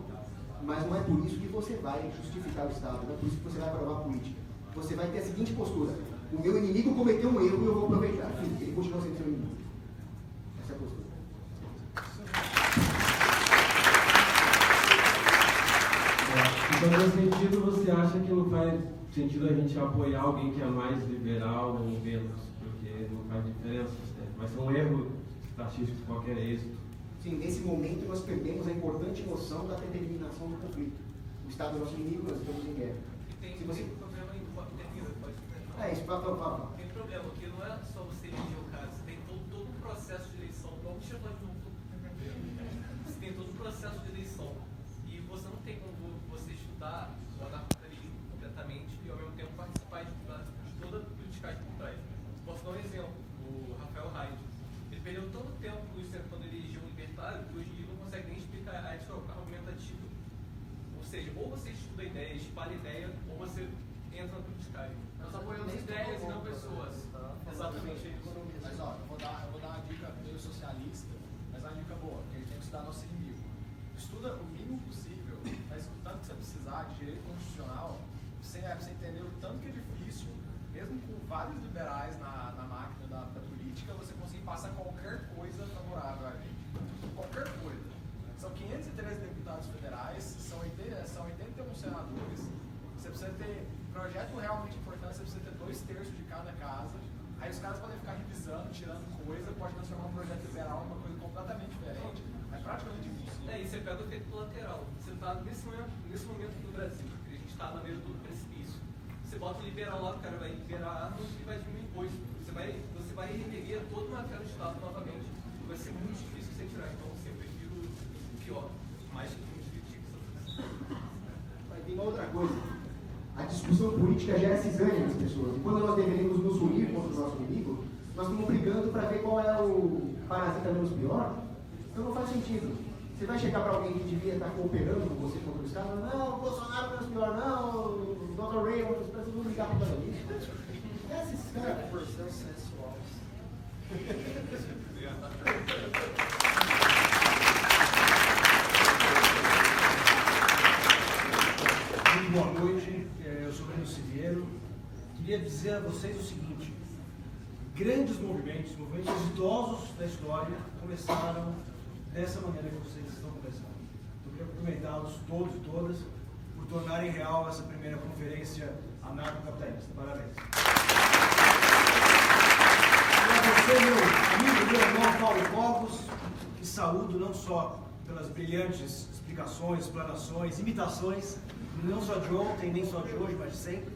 mas não é por isso que você vai justificar o Estado, não é por isso que você vai aprovar a política. Você vai ter a seguinte postura: o meu inimigo cometeu um erro e eu vou aproveitar. Enfim, ele continua sendo seu inimigo. Essa é a postura. Então, nesse sentido, você acha que não faz sentido a gente apoiar alguém que é mais liberal ou menos? Porque não faz diferença. Vai ser um erro estatístico de qualquer êxito. Sim, nesse momento nós perdemos a importante noção da determinação do conflito. O Estado é nosso inimigo, nós estamos em guerra. Tem um problema aí, pode terminar. Isso, fala. Tem um problema, que não é só você eleger o cara, você tem todo um processo de eleição. Vamos chamar de novo. Você tem todo um processo de eleição. E você não tem como você estudar o anarcocapitalismo completamente e ao mesmo tempo participar de toda a politicagem por trás. Posso dar um exemplo, o Rafael Haid. Ele perdeu tanto tempo tentando eleger um libertário que hoje ele não consegue nem explicar a ética argumentativa seja, ou você estuda ideia, espalha ideia, ou você entra no politicário. Nós apoiamos ideias e não pessoas. Exatamente isso. Mas ó, eu vou dar uma dica meio socialista, mas uma dica boa, porque a gente tem que estudar nosso inimigo. Estuda o mínimo possível, tá escutando que você precisar de direito constitucional, pra você entender o tanto que é difícil, mesmo com vários liberais na máquina da política, você conseguir passar qualquer coisa favorável a gente. Qualquer coisa. São 513 deputados federais, são 81 senadores. Você precisa ter projeto realmente importante, você precisa ter 2/3 de cada casa. Aí os caras podem ficar revisando, tirando coisa, pode transformar um projeto liberal numa coisa completamente diferente. É praticamente impossível. E você pega o efeito colateral. Você está nesse momento do Brasil, que a gente está na beira do precipício. Você bota o liberal lá, o cara vai liberar e vai diminuir imposto. Você vai reerguer toda uma matéria do Estado novamente. Vai ser muito difícil você tirar. Então, eu prefiro o pior, mais que muito difícil. Mas tem uma outra coisa. A discussão política gera cisânia nas pessoas. E quando nós deveríamos nos unir contra o nosso inimigo, nós estamos brigando para ver qual é o parasita menos pior. Então não faz sentido. Você vai chegar para alguém que devia estar cooperando com você contra o Estado, não, o Bolsonaro menos pior, não, o Dr. Raymond, para todo mundo brigar por causa disso. Esses caras. Processo sensual. Muito boa noite, eu sou Breno Siviero. Queria dizer a vocês o seguinte: grandes movimentos exitosos da história começaram dessa maneira que vocês estão começando. Eu queria cumprimentá-los todos e todas por tornarem real essa primeira conferência anarcocapitalista. Parabéns. E a você, meu amigo, meu irmão Paulo Cobos, que saúdo não só pelas brilhantes explicações, explanações, imitações, não só de ontem, nem só de hoje, mas de sempre.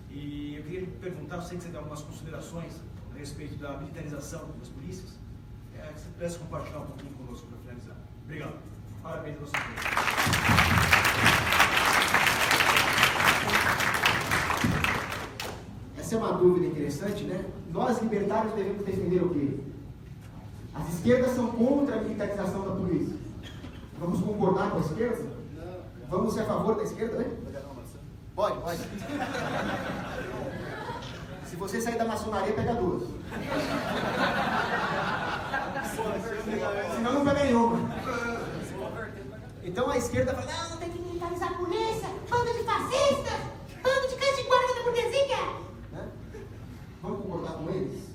E eu queria lhe perguntar, eu sei que você tem algumas considerações a respeito da militarização das polícias, que você pudesse compartilhar um pouquinho conosco para finalizar. Obrigado. Parabéns a vocês todos. Essa é uma dúvida interessante, né? Nós, libertários, devemos defender o quê? As esquerdas são contra a militarização da polícia. Vamos concordar com a esquerda? Não. Vamos ser a favor da esquerda, né? Pode. Se você sair da maçonaria, pega duas. Senão não pega nenhuma. Então a esquerda fala, não, tem que militarizar a polícia, bando de fascistas, bando de cães de guarda da burguesia. Né? Vamos concordar com eles?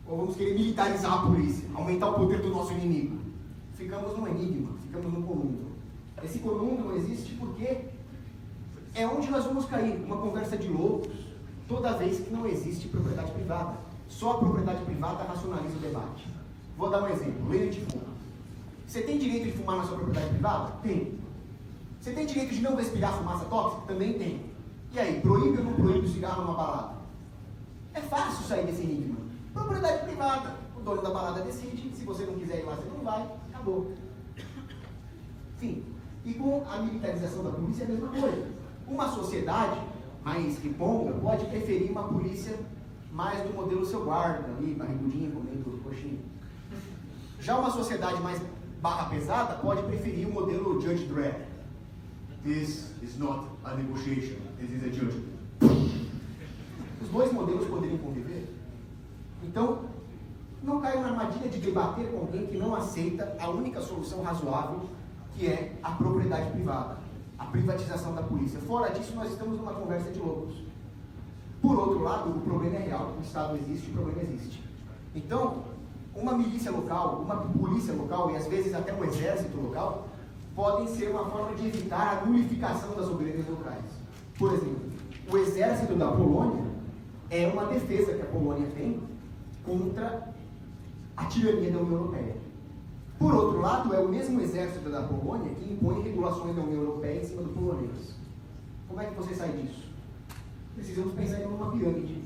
Ou vamos querer militarizar a polícia, aumentar o poder do nosso inimigo? Ficamos num enigma, ficamos num conúndulo. Esse conúndulo existe porque é onde nós vamos cair, uma conversa de loucos, toda vez que não existe propriedade privada. Só a propriedade privada racionaliza o debate. Vou dar um exemplo, lei antifumo. Você tem direito de fumar na sua propriedade privada? Tem. Você tem direito de não respirar fumaça tóxica? Também tem. E aí, proíbe ou não proíbe o cigarro numa balada? É fácil sair desse enigma. Propriedade privada. O dono da balada decide, se você não quiser ir lá, você não vai, acabou. Sim. E com a militarização da polícia é a mesma coisa. Uma sociedade mais riponga pode preferir uma polícia mais do modelo seu guarda, ali, barrigudinho, comendo coxinha. Já uma sociedade mais barra pesada pode preferir o modelo Judge Dredd. This is not a negotiation, this is a judgment. Os dois modelos poderiam conviver. Então, não caia na armadilha de debater com alguém que não aceita a única solução razoável, que é a propriedade privada, a privatização da polícia. Fora disso, nós estamos numa conversa de loucos. Por outro lado, o problema é real, o Estado existe, o problema existe. Então, uma milícia local, uma polícia local e às vezes até um exército local podem ser uma forma de evitar a nulificação das soberanias locais. Por exemplo, o exército da Polônia é uma defesa que a Polônia tem contra a tirania da União Europeia. Por outro lado, é o mesmo exército da Polônia que impõe regulações da União Europeia em cima do polonês. Como é que você sai disso? Precisamos pensar em uma pirâmide.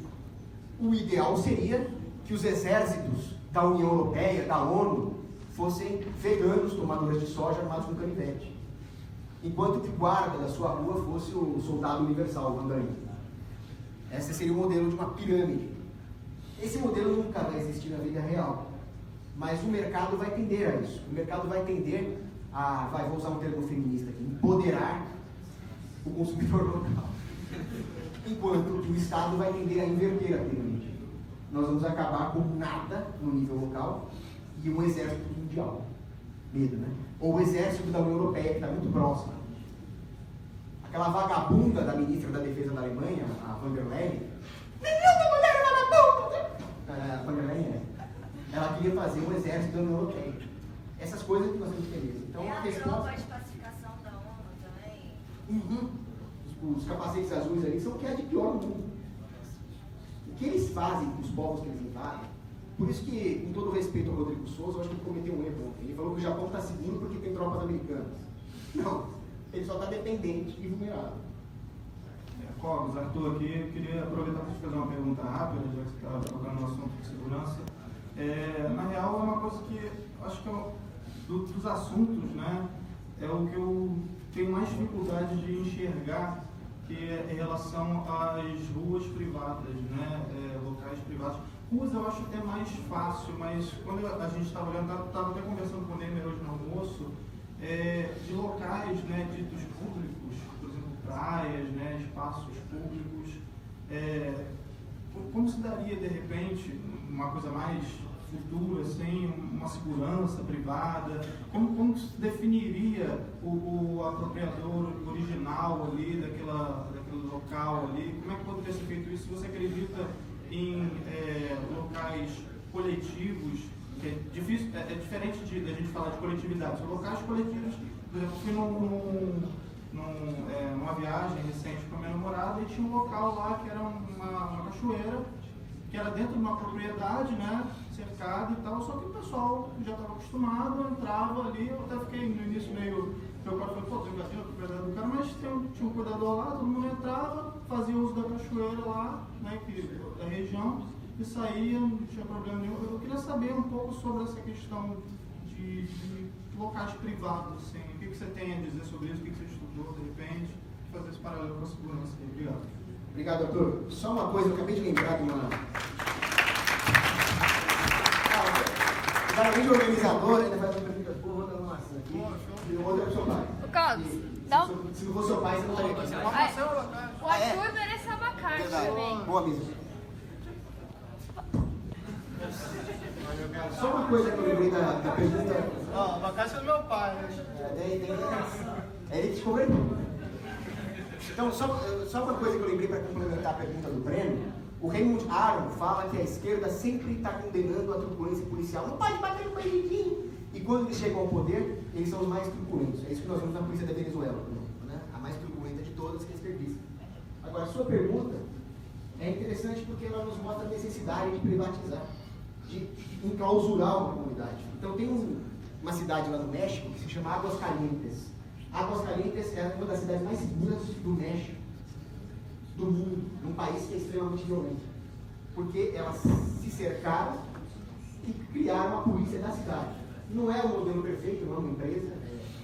O ideal seria que os exércitos da União Europeia, da ONU, fossem veganos tomadores de soja armados com canivete. Enquanto que o guarda da sua rua fosse o soldado universal, o mandarim. Esse seria o modelo de uma pirâmide. Esse modelo nunca vai existir na vida real. Mas o mercado vai tender a isso. O mercado vai tender a, vou usar um termo feminista aqui, empoderar o consumidor local. Enquanto o Estado vai tender a inverter a pirâmide. Nós vamos acabar com nada no nível local e um exército mundial. Medo, né? Ou o exército da União Europeia, que está muito próximo. Aquela vagabunda da ministra da Defesa da Alemanha, a Van der Leyen, nenhuma mulher é vagabunda! A Van der Leyen, ela queria fazer um exército da União Europeia. Essas coisas que nós temos que entender. Então, a resposta... tropa de pacificação da ONU também. Uhum. Os capacetes azuis ali são o que é de pior no mundo. O que eles fazem com os povos que eles invadem? Por isso que, com todo respeito ao Rodrigo Souza, eu acho que ele cometeu um erro. Ele falou que o Japão está seguro porque tem tropas americanas. Não, ele só está dependente e vulnerável. Cogos, Arthur aqui, eu queria aproveitar para te fazer uma pergunta rápida, já que você estava tocando no assunto de segurança. Na real, é uma coisa que acho que dos assuntos, né, é o que eu tenho mais dificuldade de enxergar, que é em relação às ruas privadas, né, locais privados. Ruas eu acho até mais fácil, mas quando a gente estava olhando, estava até conversando com o Neymar hoje no almoço, de locais, né, ditos públicos, por exemplo, praias, né, espaços públicos, como se daria, de repente, uma coisa mais futura, assim, uma segurança privada, como se definiria o apropriador original ali, daquele local ali, como é que poderia ser feito isso? Se você acredita em locais coletivos, que é difícil, é diferente da gente falar de coletividade, são locais coletivos. Por exemplo, fui numa viagem recente com a minha namorada e tinha um local lá que era uma cachoeira, que era dentro de uma propriedade, né, cercada e tal, só que o pessoal já estava acostumado, entrava ali, eu até fiquei no início meio preocupado, falei, pô, tô invadindo a propriedade do cara, mas tinha um cuidador lá, todo mundo entrava, fazia uso da cachoeira lá, né, da região, e saía, não tinha problema nenhum. Eu queria saber um pouco sobre essa questão de locais privados, assim, o que você tem a dizer sobre isso, o que você estudou, de repente, fazer esse paralelo com a segurança aí. Obrigado. Obrigado, Arthur. Só uma coisa, eu acabei de lembrar de uma... Geralmente o organizador ainda faz uma pergunta, pô, vou dar uma maçã aqui, e o outro é pro seu pai. O Cogos, Se não for seu pai, você não estaria aqui. o Arthur merece abacate também. Boa, Misa. Só uma coisa que eu lembrei da pergunta... abacate é do meu pai, né? Ele te completou. Então, só uma coisa que eu lembrei para complementar a pergunta do Breno. O Raymond Aron fala que a esquerda sempre está condenando a truculência policial. Não pode bater no bandidinho. E quando eles chegam ao poder, eles são os mais truculentos. É isso que nós vemos na polícia da Venezuela, por exemplo, né? A mais truculenta de todas, que é a esquerdista. Agora, a sua pergunta é interessante porque ela nos mostra a necessidade de privatizar, de enclausurar uma comunidade. Então, tem uma cidade lá no México que se chama Aguascalientes. Aguascalientes é uma das cidades mais seguras do México, do mundo, num país que é extremamente violento. Porque elas se cercaram e criaram a polícia da cidade. Não é o modelo perfeito, não é uma empresa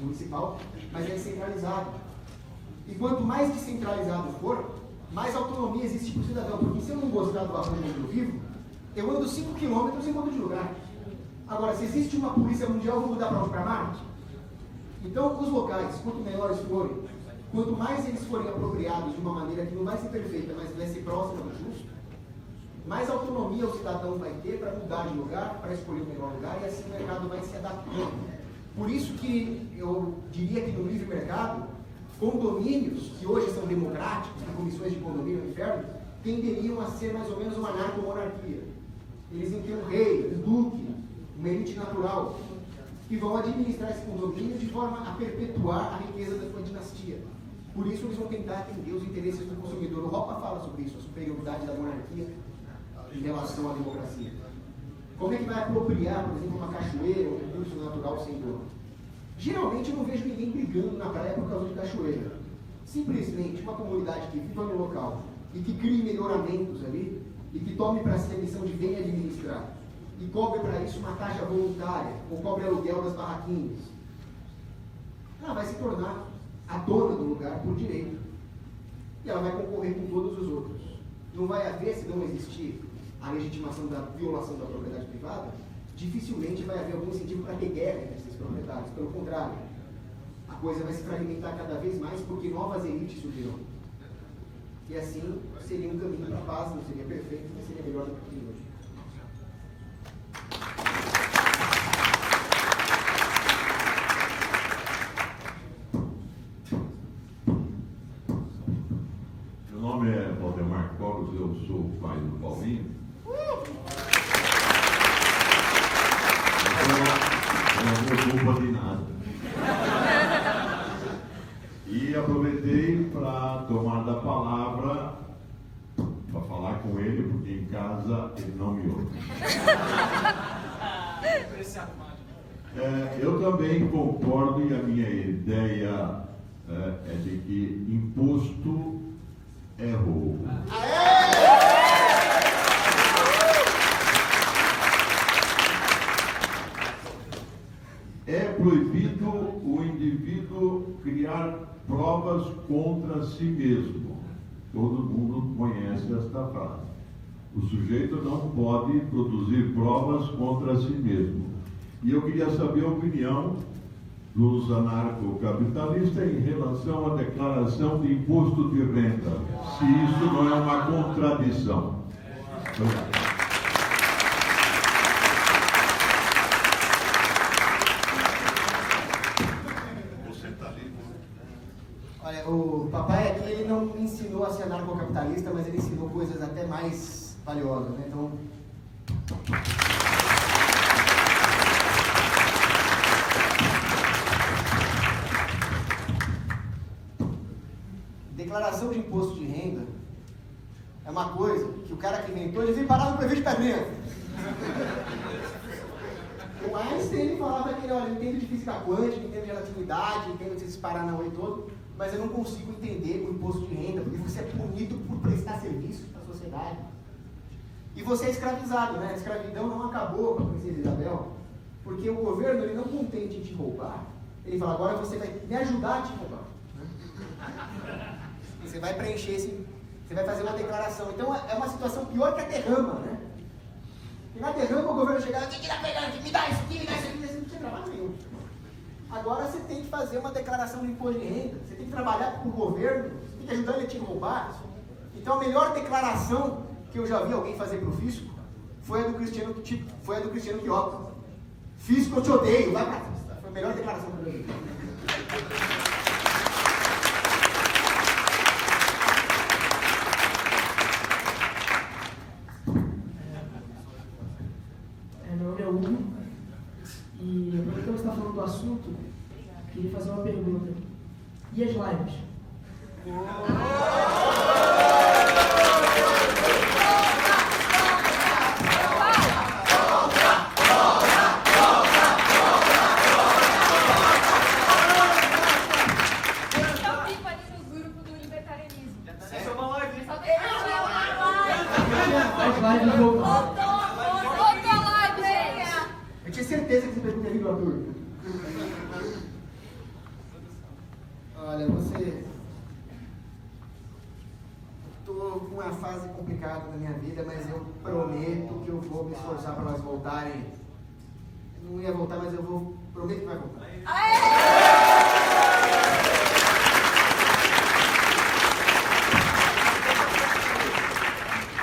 municipal, mas é descentralizado. E quanto mais descentralizado for, mais autonomia existe para o cidadão. Porque se eu não gostar do arranjo onde eu vivo, eu ando 5 quilômetros e mudo de lugar. Agora, se existe uma polícia mundial, eu vou mudar para onde? Para Marte? Então, os locais, quanto menores forem, quanto mais eles forem apropriados de uma maneira que não vai ser perfeita, mas vai ser próxima do justo, mais autonomia o cidadão vai ter para mudar de lugar, para escolher o melhor lugar, e assim o mercado vai se adaptando. Por isso que eu diria que no livre mercado, condomínios, que hoje são democráticos, com comissões de condomínio no inferno, tenderiam a ser mais ou menos uma narco-monarquia. Eles iam ter um rei, um duque, uma elite natural, que vão administrar esse condomínio de forma a perpetuar a riqueza da sua dinastia. Por isso eles vão tentar atender os interesses do consumidor. O Ropa fala sobre isso, a superioridade da monarquia em relação à democracia. Como é que vai apropriar, por exemplo, uma cachoeira, um recurso natural sem dono? Geralmente eu não vejo ninguém brigando na praia por causa de cachoeira. Simplesmente uma comunidade que viva no local e que crie melhoramentos ali e que tome para si a missão de bem administrar e cobre para isso uma taxa voluntária, ou cobre aluguel das barraquinhas, ela vai se tornar a dona do lugar por direito. E ela vai concorrer com todos os outros. Não vai haver, se não existir a legitimação da violação da propriedade privada, dificilmente vai haver algum incentivo para ter guerra entre esses proprietários. Pelo contrário, coisa vai se fragmentar cada vez mais porque novas elites surgirão. E assim seria um caminho para a paz, não seria perfeito, mas seria melhor do que hoje. Meu nome é Valdemar Cogos, eu sou o pai do Paulinho. Eu não vou culpa de nada. E aproveitei para tomar da palavra, para falar com ele, porque em casa ele não me ouve. Eu também concordo e a minha ideia é de que imposto é roubo. É proibido o indivíduo criar provas contra si mesmo. Todo mundo conhece esta frase. O sujeito não pode produzir provas contra si mesmo. E eu queria saber a opinião dos anarcocapitalistas em relação à declaração de imposto de renda. Se isso não é uma contradição. Obrigado. Olha, o papai aqui, ele não me ensinou a ser anarcocapitalista, mas ele ensinou coisas até mais valiosas, né? Então... Declaração de imposto de renda é uma coisa que o cara que inventou, ele veio parar no prefeito de Pedrinha. Mas ele falava que, olha, eu entendo de física quântica, entendo de relatividade, entendo desses paranauê todo, mas eu não consigo entender o imposto de renda, porque você é punido por prestar serviço para a sociedade. E você é escravizado, né? A escravidão não acabou com a princesa Isabel, porque o governo, ele não contente em te roubar, ele fala, agora você vai me ajudar a te roubar. Você vai preencher esse... Você vai fazer uma declaração. Então é uma situação pior que a derrama, né? E na derrama o governo chega, tem que ir lá pegar, me dá isso aqui, me dá isso aqui, você não tem trabalho nenhum. Agora você tem que fazer uma declaração de imposto de renda, você tem que trabalhar com o governo, você tem que ajudar ele a te roubar. Então a melhor declaração que eu já vi alguém fazer para o fisco foi a do Cristiano Quiota. Fisco, eu te odeio, vai pra casa. Foi a melhor declaração que eu já vi. Meu nome é Hugo e aproveitando que você está falando do assunto, queria fazer uma pergunta. E as lives? Eu fico ali no grupo do libertarianismo. Essa é uma live. As lives voltaram. Eu tinha certeza que você perguntaria do Arthur. Olha, você... Estou com uma fase complicada na minha vida, mas eu prometo que eu vou me esforçar para elas voltarem. Eu não ia voltar, mas eu vou... Prometo que vai voltar.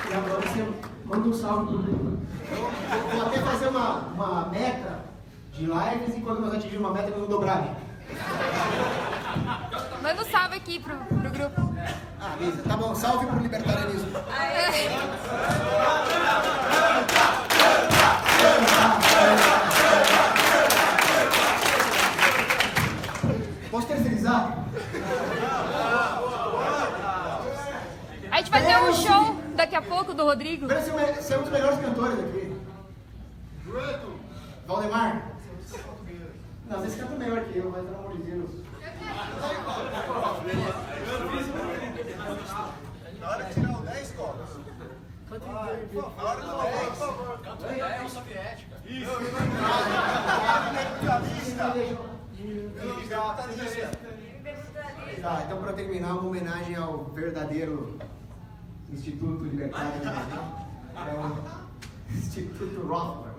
E agora você manda um salve pro grupo. Vou até fazer uma meta de lives e quando nós atingirmos uma meta, nós vamos dobrar. Manda um salve aqui pro grupo. Ah, beleza. Tá bom. Salve pro libertarianismo. Posso terceirizar? A gente vai ter um show daqui a pouco do Rodrigo. Você é um dos melhores cantores aqui. Valdemar? Não, vocês cantam melhor que eu, mas pelo amor de Deus. Na hora de tirar o 10, Cobras. Na hora do 10, por favor. Canta a União Soviética. Isso. Tá, então para terminar, uma homenagem ao verdadeiro Instituto Libertário do Brasil. É o Instituto Rothbard.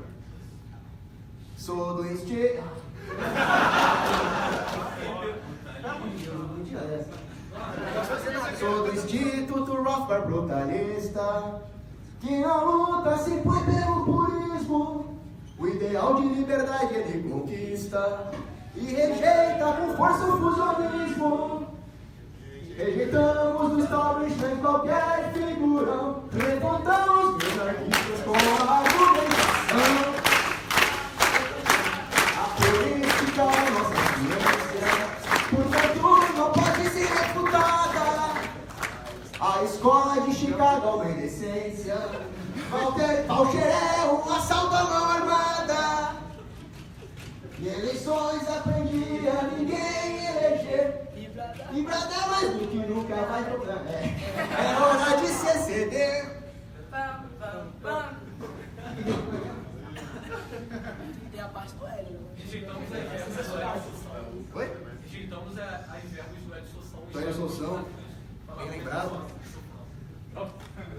Sou do Instituto... Sou do Instituto Rothbard brutalista, que na luta se põe pelo purismo. O ideal de liberdade ele conquista e rejeita com força o fusionismo. Rejeitamos do establishment qualquer figurão, levantamos monarquistas com a argumentação. A política é nossa ciência, portanto não pode ser refutada. A escola de Chicago é uma indecência. Walter é um assalto à mão armada. Em eleições aprendi a ninguém eleger. E bradar mais do que nunca vai dobrar. É hora de se exceder. Tem a parte do Hélio. Rejeitamos as verbas do Edson. Oi? Rejeitamos as verbas do Edson. Tô em Assunção. Bem lembrado.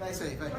É isso aí, vai.